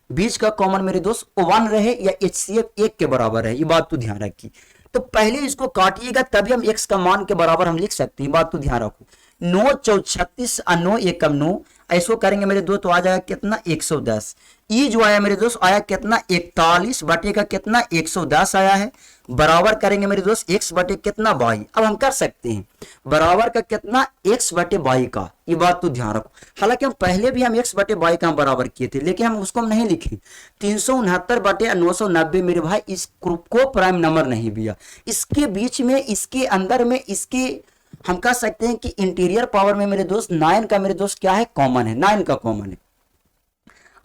बीच का कॉमन मेरे दोस्त 1 रहे या HCF 1 के बराबर है, ये बात तो ध्यान रखिए। तो पहले इसको काटिएगा तभी हम x का मान के बराबर हम लिख सकते हैं, बात तो ध्यान रखो। 9 4 36 और 9 1 9, ऐसो करेंगे मेरे दोस्त तो आ जाएगा कितना 110। ये जो आया मेरे दोस्त आया कितना 41 बटे का कितना 110 आया है, बराबर करेंगे मेरे दोस्त x बटे कितना y। अब हम कर सकते हैं बराबर का कितना x बटे y का, ये बात तो ध्यान रखो। हालांकि हम पहले भी हम x बटे y का बराबर किए थे, लेकिन हम उसको हम नहीं लिखे। 369 बटे 990 मेरे भाई इस ग्रुप को प्राइम नंबर नहीं दिया, इसके बीच में इसके अंदर में इसके हम कह सकते हैं कि इंटीरियर पावर में मेरे दोस्त 9 का मेरे दोस्त क्या है कॉमन है, 9 का कॉमन है।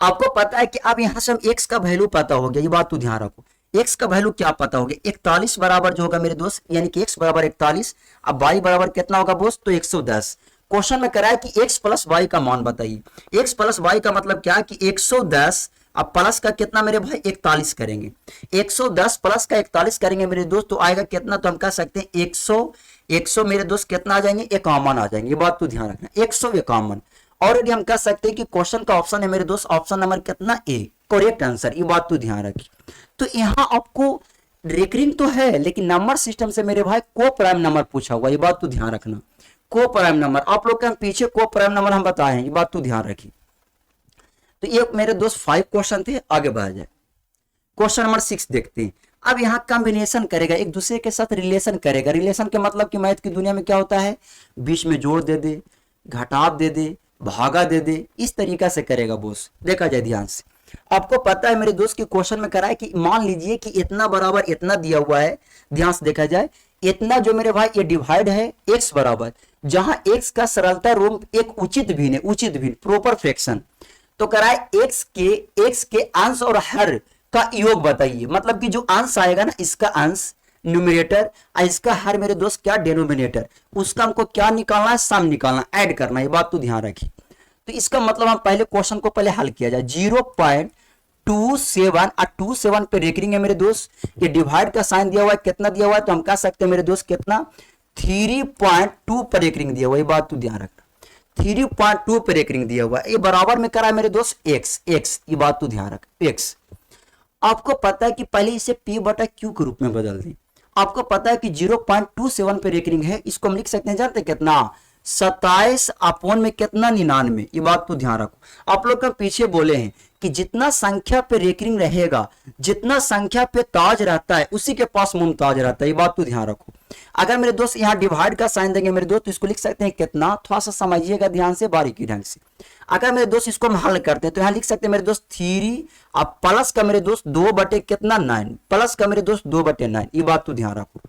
आपको पता है कि अब यहां से हम x का वैल्यू पता हो गया, ये बात तो ध्यान रखो। x का वैल्यू क्या पता हो गया, 41 बराबर जो होगा मेरे दोस्त, यानी कि x बराबर 41, अब y बराबर कितना होगा दोस्त, तो 110। क्वेश्चन में कराया कि x प्लस y का मान बताइए। x प्लस y का मतलब क्या कि 110, अब प्लस का कितना मेरे भाई 41 करेंगे, 110 प्लस का 41 करेंगे मेरे दोस्त तो आएगा कितना, तो हम कह सकते हैं 100 मेरे दोस्त कितना आ जाएंगे 51 आ जाएंगे, ये बात तो ध्यान रखना 151। ऑलरेडी हम कह सकते हैं कि क्वेश्चन का ऑप्शन है मेरे दोस्त ऑप्शन नंबर कितना ए, करेक्ट आंसर, ये बात तो ध्यान रखिए। तो यहाँ आपको रेकरिंग तो है लेकिन नंबर सिस्टम से मेरे भाई को प्राइम नंबर पूछा हुआ, ये बात तो ध्यान रखना। को प्राइम नंबर आप लोग के हम पीछे को प्राइम नंबर हम बताए हैं, ये बात तो ध्यान रखिए। तो ये मेरे दोस्त 5 क्वेश्चन थे, आगे बढ़ा जाए। क्वेश्चन नंबर 6 देखते हैं। अब यहाँ कॉम्बिनेशन करेगा, एक दूसरे के साथ रिलेशन करेगा। रिलेशन के मतलब कि मैथ की दुनिया में क्या होता है, बीच में जोड़ दे दे, घटाव दे दे, भागा दे दे, इस तरीका से करेगा बॉस। देखा जाए ध्यान से, आपको पता है मेरे दोस्त के क्वेश्चन में करा है कि मान लीजिए कि इतना बराबर इतना दिया हुआ है, ध्यान से देखा जाए, इतना जो मेरे भाई ये डिवाइड है x बराबर, जहां x का सरलता रूप एक उचित भिन्न है, उचित भिन्न प्रॉपर फ्रैक्शन, तो कराए x के अंश और हर का योग बताइए। मतलब कि जो अंश आएगा ना, इसका अंश न्यूमरेटर और इसका हर मेरे दोस्त क्या डिनोमिनेटर, उसका हमको क्या निकालना है, सम निकालना, ऐड करना है, ये बात तो ध्यान रखिए। तो इसका मतलब हम पहले क्वेश्चन को पहले हल किया जाए। 0.27 और 27 पे रेकरिंग है मेरे दोस्त, ये डिवाइड का साइन दिया हुआ है, कितना दिया हुआ है तो हम कह सकते हैं मेरे दोस्त कितना 3.2 पर रेकरिंग दिया हुआ है, ये बात तो ध्यान रखना, 3.2 पर रेकरिंग दिया हुआ है, ये बराबर में करा है मेरे दोस्त x, ये बात तो ध्यान रख x। आपको पता है कि पहले इसे p बटा q के रूप में बदल दें। आपको पता है कि 0.27 पे रेकरिंग है, इसको हम लिख सकते हैं, जानते कितना 27 अपॉन में कितना 99, ये बात तो ध्यान रखो। आप लोग का पीछे बोले हैं कि जितना संख्या पे रेकरिंग रहेगा, जितना संख्या पे ताज रहता है उसी के पास मुमताज रहता है, ये बात तो ध्यान रखो। अगर मेरे दोस्त यहाँ डिवाइड का साइन देंगे मेरे दोस्त, तो इसको लिख सकते हैं कितना, थोड़ा सा समझिएगा ध्यान से, बारीकी ढंग से। अगर मेरे दोस्त इसको हम हल करते हैं तो यहाँ लिख सकते हैं मेरे दोस्त 3 अब प्लस का मेरे दोस्त 2 बटे कितना 9, प्लस का मेरे दोस्त 2 बटे 9, ये बात तो ध्यान रखो।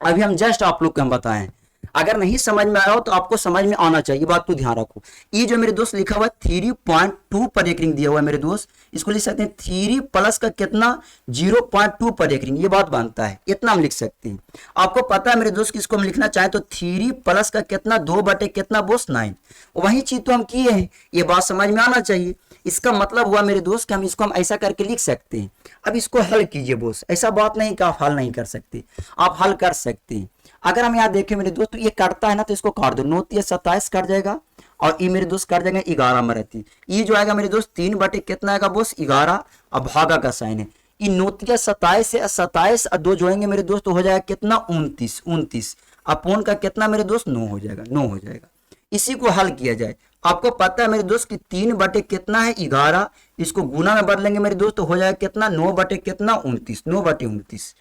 अभी हम जस्ट आप लोग को हम बताएं, अगर नहीं समझ में आया हो तो आपको समझ में आना चाहिए, बात तो ध्यान रखो। ये जो मेरे दोस्त लिखा हुआ है 3.2 पर रेकरिंग दिया हुआ है मेरे दोस्त, इसको लिख सकते हैं 3 प्लस का कितना 0.2 पर रेकरिंग, ये बात बनता है, इतना हम लिख सकते हैं। आपको पता है मेरे दोस्त किसको हम लिखना चाहें तो 3 प्लस का कितना 2 बटे कितना बोस 9, वही चीज तो हम किए हैं, ये बात समझ में आना चाहिए। इसका मतलब हुआ मेरे दोस्त कि हम इसको हम ऐसा करके लिख सकते हैं। अब इसको हल कीजिए बोस, ऐसा बात नहीं कि आप हल नहीं कर सकते, आप हल कर सकते हैं। अगर हम यहाँ देखें मेरे दोस्त, तो ये कटता है ना, तो इसको काट दो, 9 3 27 कट जाएगा, और ये मेरे दोस्त कट जाएगा 11 में रहती, ये जो आएगा मेरे दोस्त 3 बटे कितना आएगा बोस 11, अब भागा का साइन है, ये 9 3 27 से 27 और 2 जोड़ेंगे मेरे दोस्त तो हो जाएगा कितना 29 अपॉन का कितना मेरे दोस्त 9 हो जाएगा, 9 हो जाएगा। इसी को हल किया जाए, आपको पता है मेरे दोस्त कि 3 बटे कितना है 11, इसको गुना में बदलेंगे मेरे दोस्त तो हो जाएगा कितना 9 बटे कितना 29, 9 बटे 29,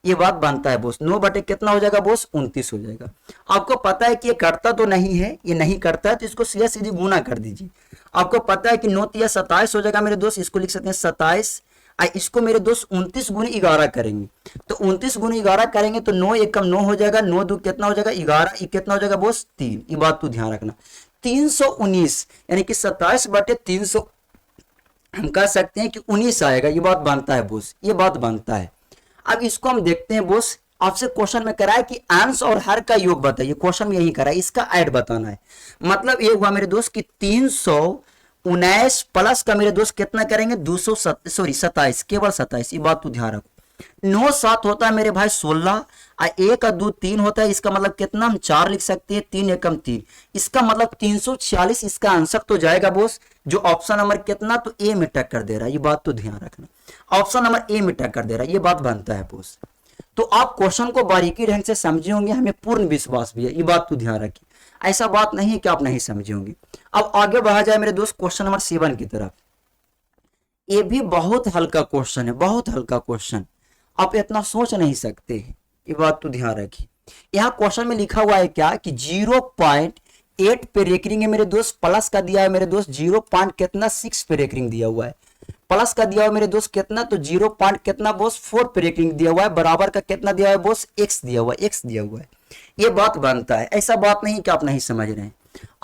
ये बात बनता है बोस, 9 बटे कितना हो जाएगा बोस 29 हो जाएगा। आपको पता है कि ये करता तो नहीं है, ये नहीं करता है, तो इसको सीधा सीधी गुना कर दीजिए। आपको पता है कि 9 3 27 हो जाएगा मेरे दोस्त, इसको लिख सकते हैं 27, इसको मेरे दोस्त 29 गुने 11 करेंगे, तो 29 गुने 11 करेंगे तो 9 एकम 9 हो जाएगा, 9 2 कितना हो जाएगा 11, ये कितना हो जाएगा बोस 3, ये बात तो ध्यान रखना। 319 यानी कि 27 बटे 300 हम कह सकते हैं कि 19 आएगा, ये बात बनता है बोस, ये बात बनता है। अब इसको हम देखते हैं बोस, आपसे क्वेश्चन में कराया कि अंश और हर का योग बताइए, क्वेश्चन में यही करा है, इसका ऐड बताना है। मतलब ये हुआ मेरे दोस्त कि 319 प्लस का मेरे दोस्त कितना करेंगे 27, केवल 27, ये बात तो ध्यान रखो। 9 7 होता है मेरे भाई 16, 1 और 2 3 होता है, इसका मतलब कितना हम 4 लिख सकते हैं, 3 एकम 3, इसका मतलब 346, इसका आंसर तो जाएगा बोस जो ऑप्शन नंबर कितना तो ए में टक्कर दे रहा है, ये बात तो ध्यान रखना, ऑप्शन नंबर ए में टक्कर दे रहा है, ये बात बनता है बोस। तो आप क्वेश्चन को बारीकी ढंग से समझे होंगे, हमें पूर्ण विश्वास भी है, ये बात तो ध्यान रखिए, ऐसा बात नहीं है कि आप नहीं समझे होंगे। अब आगे बढ़ा जाए मेरे दोस्त क्वेश्चन नंबर 7 की तरफ, ये भी बहुत हल्का क्वेश्चन है, बहुत हल्का क्वेश्चन, आप इतना सोच नहीं सकते, ये बात तो ध्यान रखिए। यहाँ क्वेश्चन में लिखा हुआ है क्या कि 0.8 पे रेकरिंग है मेरे दोस्त, प्लस का दिया है मेरे दोस्त 0 कितना 6 पे रेकरिंग दिया हुआ है, प्लस का दिया हुआ मेरे दोस्त कितना तो 0 कितना बोस 4 पे रेकरिंग दिया हुआ है, बराबर का कितना दिया हुआ है बोस x दिया हुआ है, x दिया हुआ है, ये बात बनता है। ऐसा बात नहीं कि आप नहीं समझ रहे हैं,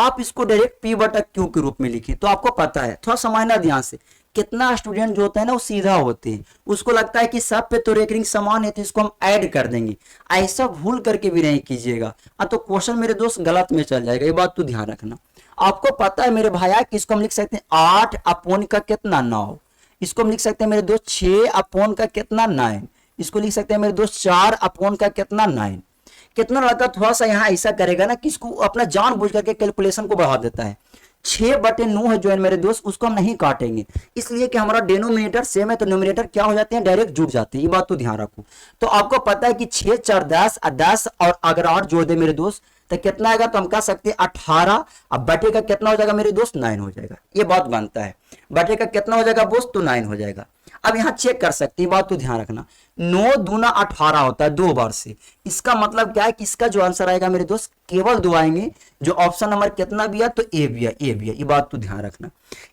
आप इसको डायरेक्ट p बटा q के रूप में लिखिए तो आपको पता है, थोड़ा समझना ध्यान से। कितना स्टूडेंट जो होता है ना वो सीधा होते हैं, उसको लगता है कि सब पे तो रेकरिंग समान है तो इसको हम ऐड कर देंगे, ऐसा भूल करके भी नहीं कीजिएगा, तो क्वेश्चन मेरे दोस्त गलत में चल जाएगा, ये बात तो ध्यान रखना। आपको पता है मेरे भाई कि इसको हम लिख सकते हैं 8 अपॉन का कितना 9, इसको हम लिख सकते हैं मेरे दोस्त 6 अपॉन का कितना 9, इसको लिख सकते हैं मेरे दोस्त 4 अपॉन का कितना 9। कितना लड़का थोड़ा सा यहाँ ऐसा करेगा ना कि इसको अपना जान बुझ करके कैलकुलेशन को बढ़ा देता है, 6 बटे 9 है जो है मेरे दोस्त, उसको हम नहीं काटेंगे, इसलिए कि हमारा डिनोमिनेटर सेम है तो न्यूमरेटर क्या हो जाते हैं डायरेक्ट जुड़ जाते हैं, ये बात तो ध्यान रखो। तो आपको पता है कि 6 4 10 और 10 और अगर 8 जोड़ दे मेरे दोस्त तो कितना आएगा, तो हम कह सकते हैं 18, अब बटे का कितना हो जाएगा मेरे दोस्त 9 हो जाएगा, ये बात बनता है, बटे का कितना हो जाएगा दोस्त तो 9 हो जाएगा। अब यहाँ चेक कर सकते हैं, बात तो ध्यान रखना, 9 दूना 18 होता है 2 बार से। इसका मतलब क्या है कि इसका जो आंसर आएगा मेरे दोस्त केवल 2 आएंगे, जो ऑप्शन नंबर कितना भी है तो ए भी है, ए भी है, ये बात तो ध्यान रखना।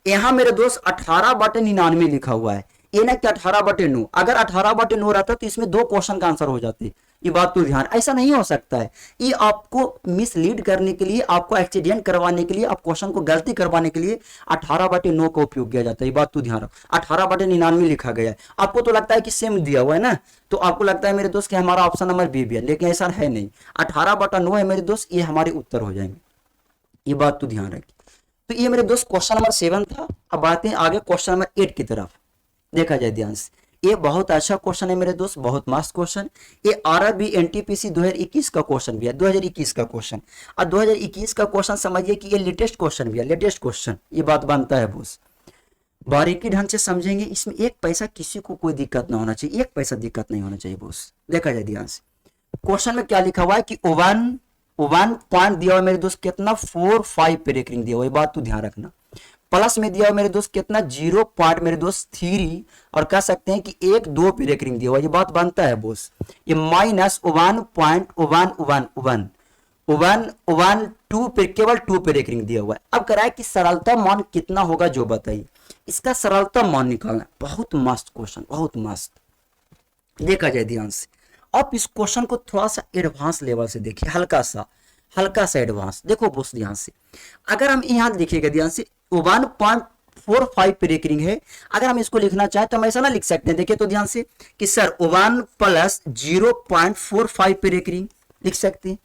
यहाँ मेरे दोस्त 18/99 लिखा हुआ है, ये ना कि 18/9, अगर 18/9 रहता तो इसमें 2 क्वेश्चन का आंसर हो जाते, ये बात तो ध्यान, ऐसा नहीं हो सकता है। ये आपको मिसलीड करने के लिए, आपको एक्सीडेंट करवाने के लिए, आप क्वेश्चन को गलती करवाने के लिए 18/9 का उपयोग किया जाता है, ये बात तो ध्यान रखो। 18/99 लिखा गया है, आपको तो लगता है कि सेम दिया हुआ है ना, तो आपको लगता है मेरे दोस्त कि हमारा ऑप्शन नंबर बी भी है, लेकिन ऐसा है नहीं, 18/9 है मेरे दोस्त, ये हमारे उत्तर हो जाएंगे, ये बात तो ध्यान रखिए। तो ये मेरे दोस्त क्वेश्चन नंबर 7 था। अब आते हैं आगे क्वेश्चन नंबर 8 की तरफ, देखा जाए ध्यान से। ये बहुत अच्छा क्वेश्चन है मेरे दोस्त, बहुत मस्त क्वेश्चन। ये आरआरबी एनटीपीसी 2021 का क्वेश्चन भी है, 2021 का क्वेश्चन। और 2021 का क्वेश्चन समझिए कि ये लेटेस्ट क्वेश्चन भी है, लेटेस्ट क्वेश्चन, ये बात बनता है बोस। बारीकी ढंग से समझेंगे, इसमें एक पैसा किसी को कोई दिक्कत ना होना चाहिए, एक पैसा दिक्कत नहीं होना चाहिए बोस। देखा जाए ध्यान से, क्वेश्चन में क्या लिखा हुआ है कि वन पॉइंट दिया हुआ मेरे दोस्त कितना 4-5 पे रेकरिंग दिया हुआ, ये बात तो ध्यान रखना। प्लस में दिया हुआ मेरे दोस्त कितना 0 पॉइंट मेरे दोस्त 3, और कह सकते हैं कि 1-2 पे रेकरिंग दिया हुआ, ये बात बनता है बोस। ये -1.112 पे, केवल 2 पे रेकरिंग दिया हुआ है। अब कह रहा है कि सरलता मान कितना होगा जो बताइए, इसका सरलता मान निकालना। बहुत मस्त क्वेश्चन, बहुत मस्त, देखा जाए ध्यान से। आप इस क्वेश्चन को थोड़ा सा एडवांस लेवल से देखिए, हल्का सा एडवांस देखो बोस ध्यान से। अगर हम यहाँ देखिएगा ध्यान से, 1.45 पे रेकरिंग है, अगर हम इसको लिखना चाहें तो हम ऐसा ना लिख सकते हैं, देखिए तो ध्यान से कि सर 1 + 0.45 पे रेकरिंग लिख सकते हैं।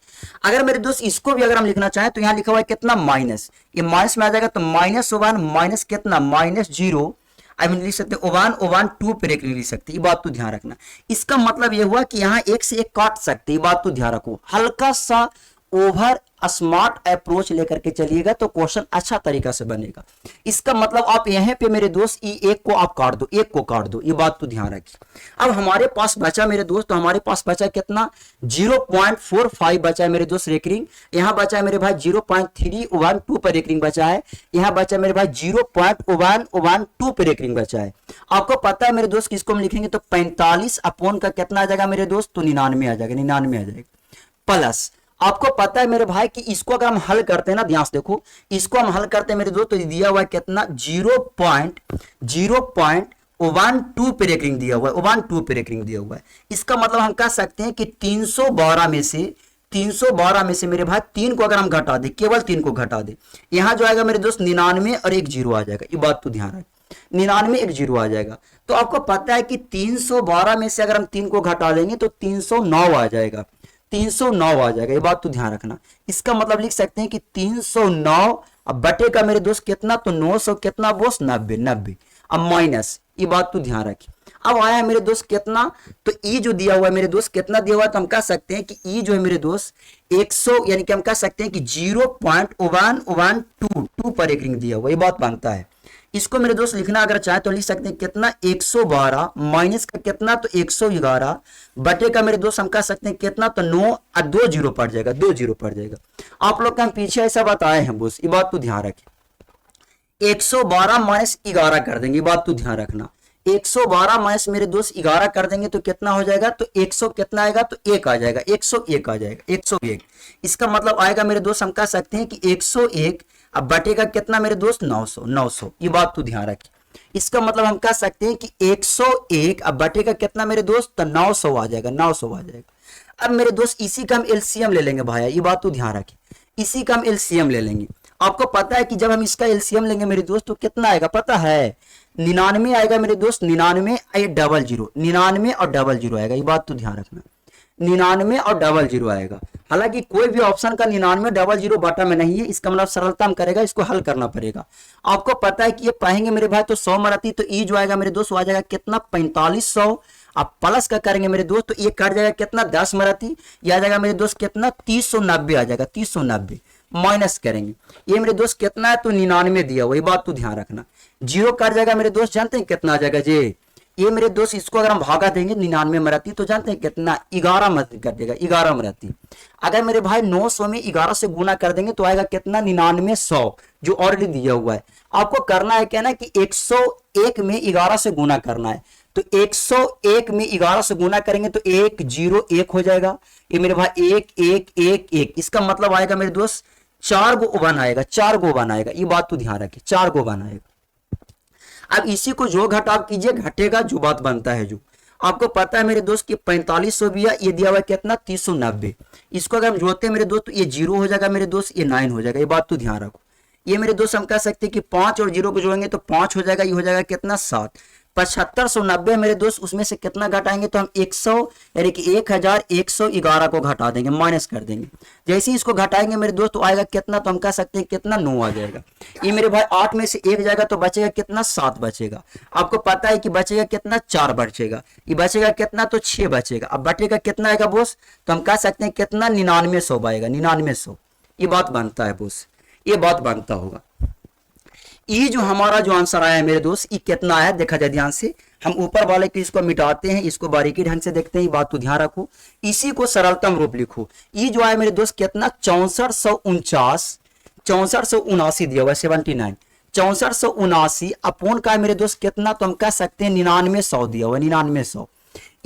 अगर मेरे दोस्त इसको भी अगर हम लिखना चाहें तो यहाँ लिखा हुआ है कितना माइनस, ये माइनस में आ जाएगा तो -1 माइनस कितना -0, आई मीन लिख सकते हैं 1/2 पे रेकरिंग लिख सकते हैं, ये बात तो ध्यान रखना। इसका मतलब ये हुआ कि यहाँ 1 से 1 काट सकते हैं, ये बात तो ध्यान रखो। हल्का सा ओवर स्मार्ट अप्रोच लेकर के चलिएगा तो क्वेश्चन अच्छा तरीका से बनेगा। इसका मतलब आप यहाँ पे मेरे दोस्त एक को आप काट दो, एक को काट दो, ये बात तो ध्यान रखिए। अब हमारे पास बचा मेरे दोस्त, तो हमारे पास बचा कितना 0.45 बचा है मेरे दोस्त रेकरिंग। यहाँ बचा है मेरे भाई 0.312 पर रेकरिंग बचा है। यहाँ बचा मेरे भाई 0.112 पे रेकरिंग बचा है। आपको पता है मेरे दोस्त किसको हम लिखेंगे तो 45 अपॉन का कितना आ जाएगा मेरे दोस्त, तो 99 आ जाएगा, 99 आ जाएगा। प्लस आपको पता है मेरे भाई कि इसको अगर हम हल करते हैं ना, ध्यान से देखो, इसको हम हल करते हैं मेरे दोस्त तो दिया हुआ है कितना 0.12 पे रेकरिंग दिया हुआ है, 12 पे रेकरिंग दिया हुआ है। इसका मतलब हम कह सकते हैं कि 312 में से मेरे भाई 3 को अगर हम घटा दे, केवल 3 को घटा दे, यहां जो आएगा मेरे दोस्त 99 और एक 0 आ जाएगा, ये बात तो ध्यान रखें, 99 एक 0 आ जाएगा। तो आपको पता है कि 312 में से अगर हम 3 को घटा देंगे तो 309 आ जाएगा, 309 आ जाएगा, ये बात तो ध्यान रखना। इसका मतलब लिख सकते हैं कि 309 अब बटे का मेरे दोस्त कितना, तो 900 कितना बोस 90, अब माइनस, ये बात तो ध्यान रखिए। अब आया है मेरे दोस्त कितना, तो ई जो दिया हुआ है मेरे दोस्त कितना दिया हुआ है, तो हम कह सकते हैं कि ई जो है मेरे दोस्त 100, यानी कि हम कह सकते हैं कि 0.112 पर रेकरिंग दिया हुआ, ये बात बनता है। इसको मेरे दोस्त लिखना अगर चाहे तो लिख सकते हैं कितना 112 माइनस का कितना तो 111 बटे का मेरे दोस्त हम कह सकते हैं कितना तो 9 और 2 0 पड़ जाएगा, 2 0 पड़ जाएगा। आप लोग का हम पीछे ऐसा बताए हैं बोस, ये बात तो ध्यान रखें। 112 माइनस 11 कर देंगे, ये बात तो ध्यान रखना। 112 माइनस मेरे दोस्त 11 कर देंगे तो कितना हो जाएगा, तो 100 कितना आएगा तो 1 आ जाएगा, 101 आ जाएगा, 101। इसका मतलब आएगा मेरे दोस्त हम कह सकते हैं कि 101 अब बटेगा कितना मेरे दोस्त 900, ये बात तो ध्यान रखिए। इसका मतलब हम कह सकते हैं कि 101 अब बटेगा कितना मेरे दोस्त, तो 900 आ जाएगा, 900 आ जाएगा। अब मेरे दोस्त इसी का हम एलसीएम ले लेंगे भाई, ये बात तो ध्यान रखें, इसी का हम एलसीएम ले लेंगे। आपको पता है कि जब हम इसका एलसीएम लेंगे मेरे दोस्त तो कितना आएगा पता है, 99 आएगा मेरे दोस्त, 99 और 00 आएगा, ये बात तो ध्यान रखना, 99 और 00 आएगा। हालांकि कोई भी ऑप्शन का 99 00 बाटा में नहीं है, इसका मतलब सरलता हम करेगा, इसको हल करना पड़ेगा। आपको पता है कि ये पाएंगे मेरे भाई तो 100 मराती, तो ई जो आएगा मेरे दोस्त आ जाएगा कितना 4500। आप प्लस का करेंगे मेरे दोस्त तो ये कट जाएगा कितना 10 मराती, ये आ जाएगा मेरे दोस्त कितना 390 आ जाएगा, 390 माइनस करेंगे, ये मेरे दोस्त कितना है तो 99 दिया हुआ, ये बात तो ध्यान रखना। 0 कट जाएगा मेरे दोस्त, जानते हैं कितना आ जाएगा जी, ये मेरे दोस्त इसको अगर हम भागा देंगे 99 में रहती तो जानते हैं कितना 11 में कर देगा, 11 में रहती। अगर मेरे भाई 900 में 11 से गुना कर देंगे तो आएगा कितना 9900 जो ऑलरेडी दिया हुआ है। आपको करना है क्या ना कि 101 में 11 से गुना करना है, तो 101 में 11 से गुना करेंगे तो 101 हो जाएगा। ये मेरे भाई 1111, इसका मतलब आएगा मेरे दोस्त 4 गो वन आएगा, 4 गो वन आएगा। ये बात तो ध्यान रखिए, 4 गो वन आएगा। अब इसी को जो घटाव कीजिए घटेगा जो बात बनता है। जो आपको पता है मेरे दोस्त कि 4500 भी है, ये दिया हुआ है कितना 390। इसको अगर हम जोड़ते हैं मेरे दोस्त तो ये 0 हो जाएगा मेरे दोस्त, ये 9 हो जाएगा। ये बात तो ध्यान रखो। ये मेरे दोस्त हम कह सकते हैं कि 5 और 0 को जोड़ेंगे तो 5 हो जाएगा, ये हो जाएगा कितना 7। 7590 मेरे दोस्त, उसमें से कितना घटाएंगे तो हम 100 यानी कि 1111 को घटा देंगे, माइनस कर देंगे। जैसे ही इसको घटाएंगे मेरे दोस्त तो आएगा कितना, तो हम कह सकते हैं कितना 9 आ जाएगा। ये मेरे भाई 8 में से 1 जाएगा तो बचेगा कितना 7 बचेगा। आपको पता है कि बचेगा कितना 4 बचेगा, ये बचेगा कितना तो 6 बचेगा। अब बचेगा कितना आएगा बोस, तो हम कह सकते हैं कितना 9900 आएगा, 9900। ये बात बनता है बोस, ये बात बनता होगा। ये जो हमारा जो आंसर आया है मेरे दोस्त, ये कितना आया देखा जाए ध्यान से। हम ऊपर वाले की इसको मिटाते हैं, इसको बारीकी ढंग से देखते हैं। ये बात तो ध्यान रखो, इसी को सरलतम रूप लिखो। ये जो आया मेरे दोस्त कितना 6449, 6479 दिया हुआ है 79, 6479 अपोन का है मेरे दोस्त कितना, तो हम कह सकते हैं 9900 दिया हुआ है, 9900।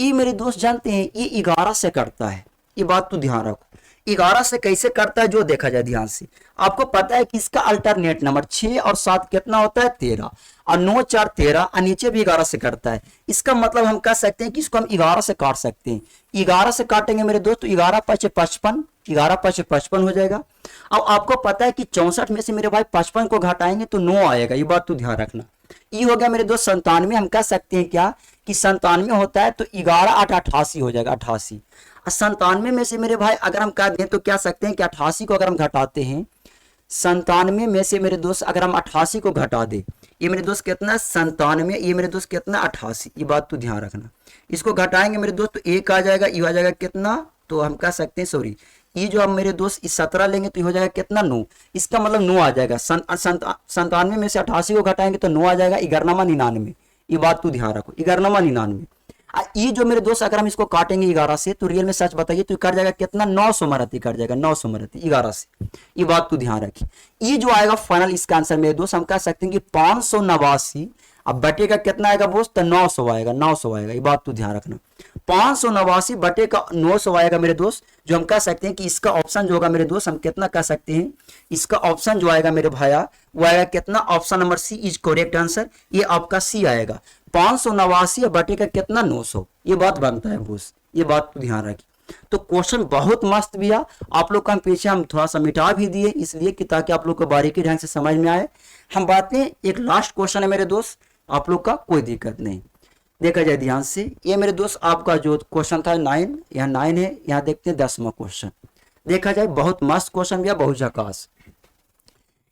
ये मेरे दोस्त जानते हैं ये 11 से करता है। ये बात तो ध्यान रखो, 11 से कैसे करता है जो देखा जाए ध्यान से। आपको पता है कि इसका अल्टरनेट नंबर 6 और 7 कितना होता है 13, और 9 4 13 और नीचे भी 11 से करता है। इसका मतलब हम कह सकते हैं कि इसको हम 11 से काट सकते हैं। 11 से काटेंगे मेरे दोस्त तो 11 5 55, 11 5 55 हो जाएगा। अब आपको पता है कि 64 में से मेरे भाई 55 को घटाएंगे तो 9 आएगा। ये बात तो ध्यान रखना। ये हो गया मेरे दोस्त 97। हम कह सकते हैं क्या कि 97 होता है तो 11 8 88 हो जाएगा, 88। 97 में से मेरे भाई अगर हम कह दें तो क्या सकते हैं कि 88 को अगर हम घटाते हैं, 97 में से मेरे दोस्त अगर हम 88 को घटा दे, ये मेरे दोस्त कितना 97, ये मेरे दोस्त कितना 88। ये बात तो ध्यान रखना। इसको घटाएंगे मेरे दोस्त तो 1 आ जाएगा, ये आ जाएगा कितना, तो हम कह सकते हैं सॉरी ये जो हम मेरे दोस्त इस 17 लेंगे तो ये हो जाएगा कितना 9। इसका मतलब 9 आ जाएगा। 97 में से 88 को घटाएंगे तो 9 आ जाएगा, 11 99। ये बात तो ध्यान रखो, 11 99। ये जो मेरे दोस्त अगर हम इसको काटेंगे 11 से तो रियल में सच बताइए तो कर जाएगा कितना 900 मरती कर जाएगा, 900 मरती 11 से। ये बात तो ध्यान रखिए। ये जो आएगा फाइनल इसका आंसर मेरे दोस्त हम कह सकते हैं कि 589। अब बटे का कितना आएगा दोस्त, 900 आएगा, 900 आएगा। ये बात तो ध्यान रखना। 589 बटे का 900 आएगा मेरे दोस्त, जो हम कह सकते हैं कि इसका ऑप्शन जो होगा मेरे दोस्त हम कितना कह सकते हैं, इसका ऑप्शन जो आएगा मेरे भाया वो आएगा कितना, option number C is correct answer. ये आपका सी आएगा 589 बटे का कितना 900। ये बात बनता है बोस, ये बात तो ध्यान रखिए। तो क्वेश्चन बहुत मस्त भैया, आप लोग का पीछे हम थोड़ा सा मिटा भी दिए इसलिए कि ताकि आप लोग को बारीकी ढंग से समझ में आए। हम बातें एक लास्ट क्वेश्चन है मेरे दोस्त, आप लोग का कोई दिक्कत नहीं। देखा जाए ध्यान से, ये मेरे दोस्त आपका जो क्वेश्चन था 9, यहाँ 9 है, यहाँ देखते हैं 10वां क्वेश्चन। देखा जाए बहुत मस्त क्वेश्चन भैया, बहुत झकास।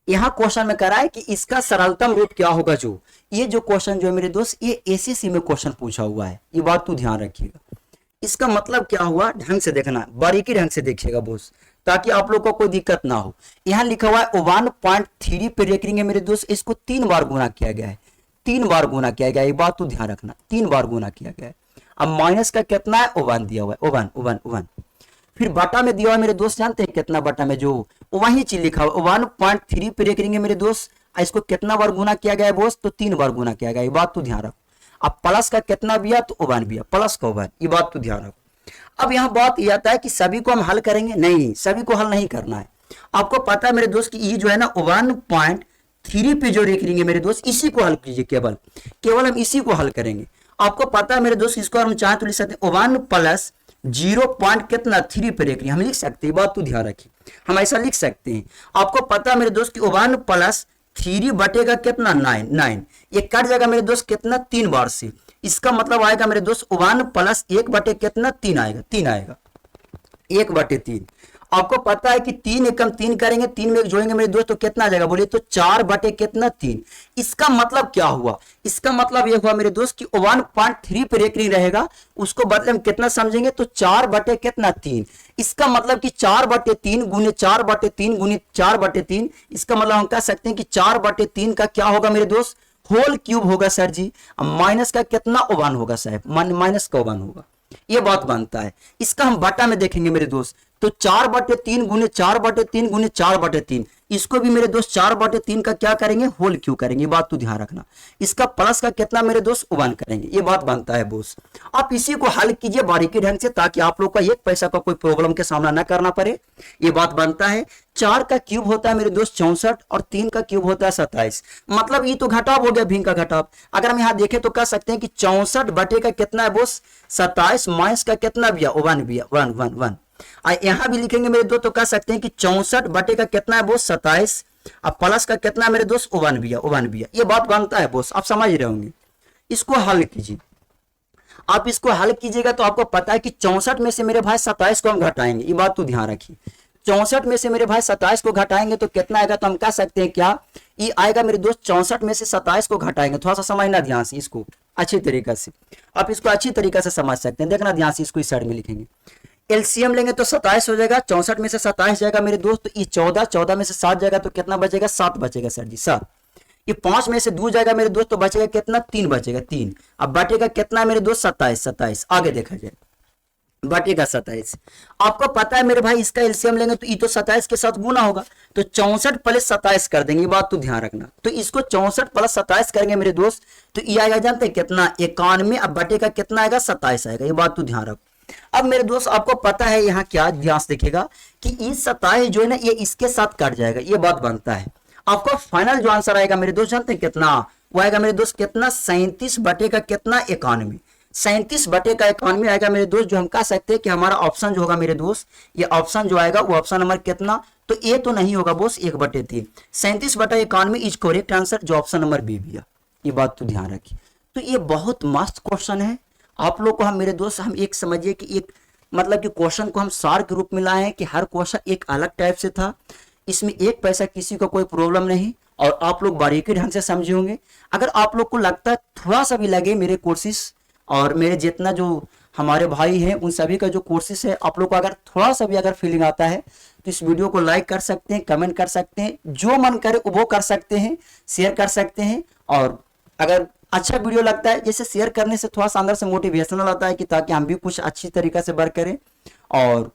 यहाँ क्वेश्चन में करा है कि इसका सरलतम रूप क्या होगा। जो ये जो क्वेश्चन जो है मेरे दोस्त ये एसएससी में क्वेश्चन पूछा हुआ है। ये बात तो ध्यान रखिएगा। इसका मतलब क्या हुआ ढंग से देखना, बारीकी ढंग से देखिएगा बोस, ताकि आप लोग को कोई दिक्कत ना हो। यहाँ लिखा हुआ है 1.3 पे रेकरिंग है मेरे दोस्त, इसको 3 बार गुना किया गया है, 3 बार गुना किया गया है। ये बात तो ध्यान रखना, 3 बार गुना किया गया है। अब माइनस का कितना है, 1 दिया हुआ है, 1। फिर बटा में दिया हुआ है मेरे दोस्त, जानते हैं कितना बटा में, जो वही चीज लिखा हुआ 1.3 पे रेकरिंग है मेरे दोस्त। इसको कितना बार गुना किया गया है बोस, तो 3 बार गुना किया गया है। ये बात तो ध्यान रखो। अब प्लस का कितना भी है तो 1 भी है, प्लस का 1। ये बात तो ध्यान रखो। अब यहाँ बात यह आता है कि सभी को हम हल करेंगे, नहीं सभी को हल नहीं करना है। आपको पता है मेरे दोस्त कि ये जो है ना 1.3 पे जो रेकरिंग है मेरे दोस्त, इसी को हल कीजिए, केवल हम इसी को हल करेंगे। आपको पता है मेरे दोस्त इसको हम चाहे तो लिख सकते हैं 1 प्लस 0.3 पे रेकरिंग हम लिख सकते हैं। बात तो ध्यान रखिए, हम ऐसा लिख सकते हैं। आपको पता है मेरे दोस्त कि 1 प्लस 3 बटेगा कितना 9, ये कट जाएगा मेरे दोस्त कितना 3 बार से। इसका मतलब आएगा मेरे दोस्त 1 प्लस 1 बटे कितना 3 आएगा, 3 आएगा, 1/3। आपको पता है कि 3 एकम 3 करेंगे, 3 में एक जोड़ेंगे मेरे दोस्त तो कितना आ जाएगा बोलिए, तो 4 बटे कितना 3। इसका मतलब क्या हुआ, इसका मतलब यह हुआ मेरे दोस्त कि 1.3 पे रेकरिंग रहेगा, उसको बदले हम कितना समझेंगे तो 4 बटे कितना 3। इसका मतलब कि 4/3 गुने 4/3 गुने 4/3, इसका मतलब हम कह सकते हैं कि 4/3 का क्या होगा मेरे दोस्त, होल क्यूब होगा सर जी, माइनस का कितना 1 होगा साहब, माइनस का 1 होगा, ये बात बनता है। इसका हम बटा में देखेंगे मेरे दोस्त, तो 4/3 गुने 4/3 गुने 4/3, इसको भी मेरे दोस्त 4/3 का क्या करेंगे, होल क्यू करेंगे, ये बात तो ध्यान रखना। इसका प्लस का कितना मेरे दोस्त 1 करेंगे, ये बात बनता है बोस। आप इसी को हल कीजिए बारीकी ढंग से, ताकि आप लोग का एक पैसा का कोई प्रॉब्लम के सामना ना करना पड़े, ये बात बनता है। 4 का क्यूब होता है मेरे दोस्त 64 और 3 का क्यूब होता है 27, मतलब ये तो घटाव हो गया, भिन्न का घटाव। अगर हम यहाँ देखें तो कह सकते हैं कि 64 बटे का कितना है बोस 27, माइनस का कितना भी है 1 भी है, 1 1 1। यहां भी लिखेंगे मेरे दोस्त तो कह सकते हैं कि 64 बटे का कितना है बोस 27, अब प्लस का कितना है मेरे दोस्त 1 भी है, 1 भी है, ये बात बनता है बोस, आप समझ रहे होंगे। इसको हल कीजिए, आप इसको हल कीजिएगा तो आपको पता है कि 64 में से मेरे भाई 27 को हम घटाएंगे, ये बात तो ध्यान रखिए। 64 में से मेरे भाई 27 को घटाएंगे तो कितना आएगा, तो हम कह सकते हैं क्या, ये आएगा मेरे दोस्त 64 में से 27 को घटाएंगे, थोड़ा सा समझना ध्यान से इसको अच्छी तरीके से, आप इसको अच्छी तरीके से समझ सकते हैं, देखना ध्यान से, इसको इस साइड में लिखेंगे। एलसीएम लेंगे तो 27 हो जाएगा, 64 में से 27 जाएगा मेरे दोस्त, तो ये 14 में से 7 जाएगा तो कितना बचेगा, 7 बचेगा सर जी, 7। ये 5 में से 2 जाएगा मेरे दोस्त तो बचेगा कितना, 3 बचेगा, 3। अब बटेगा कितना मेरे दोस्त 27, आगे देखा जाए, बटेगा 27। आपको पता है मेरे भाई इसका एलसीएम लेंगे तो ये तो 27 के साथ गुना होगा, तो 64 प्लस 27 कर देंगे, ये बात तो ध्यान रखना। तो इसको 64 प्लस 27 करेंगे मेरे दोस्त, तो ये आएगा जानते हैं कितना, 91। अब बटेगा कितना आएगा, 27 आएगा, ये बात तो ध्यान रखो। अब मेरे दोस्त आपको पता है यहाँ क्या ध्यान से देखिएगा कि ये 27 जो है ना, ये इसके साथ कट जाएगा, ये बात बनता है। आपका फाइनल जो आंसर आएगा मेरे दोस्त जानते हैं कितना, वो आएगा मेरे दोस्त कितना, 37 बटे का कितना 91, 37 बटे का 91 आएगा मेरे दोस्त, जो हम कह सकते हैं कि हमारा ऑप्शन जो होगा मेरे दोस्त, ये ऑप्शन जो आएगा वो ऑप्शन नंबर कितना, तो ए तो नहीं होगा बोस, 1/3, 37 बटा 91 इज करेक्ट आंसर, जो ऑप्शन नंबर बी भी है, ये बात तो ध्यान रखिए। तो ये बहुत मस्त क्वेश्चन है, आप लोग को हम मेरे दोस्त हम एक समझिए कि एक मतलब कि क्वेश्चन को हम सार के रूप में लाए हैं कि हर क्वेश्चन एक अलग टाइप से था, इसमें एक पैसा किसी को कोई प्रॉब्लम नहीं, और आप लोग बारीकी ढंग से समझे होंगे। अगर आप लोग को लगता है थोड़ा सा भी लगे मेरे कोर्सेस और मेरे जितना जो हमारे भाई हैं उन सभी का जो कोर्सेस है, आप लोग को अगर थोड़ा सा भी अगर फीलिंग आता है तो इस वीडियो को लाइक कर सकते हैं, कमेंट कर सकते हैं, जो मन करे वो कर सकते हैं, शेयर कर सकते हैं। और अगर अच्छा वीडियो लगता है, जैसे शेयर करने से थोड़ा सा अंदर से मोटिवेशनल आता है कि ताकि हम भी कुछ अच्छी तरीके से वर्क करें और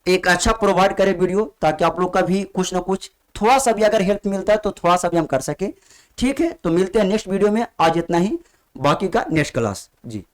एक अच्छा प्रोवाइड करें वीडियो, ताकि आप लोग का भी कुछ ना कुछ थोड़ा सा भी अगर हेल्प मिलता है तो थोड़ा सा भी हम कर सके। ठीक है, तो मिलते हैं नेक्स्ट वीडियो में, आज इतना ही, बाकी का नेक्स्ट क्लास जी।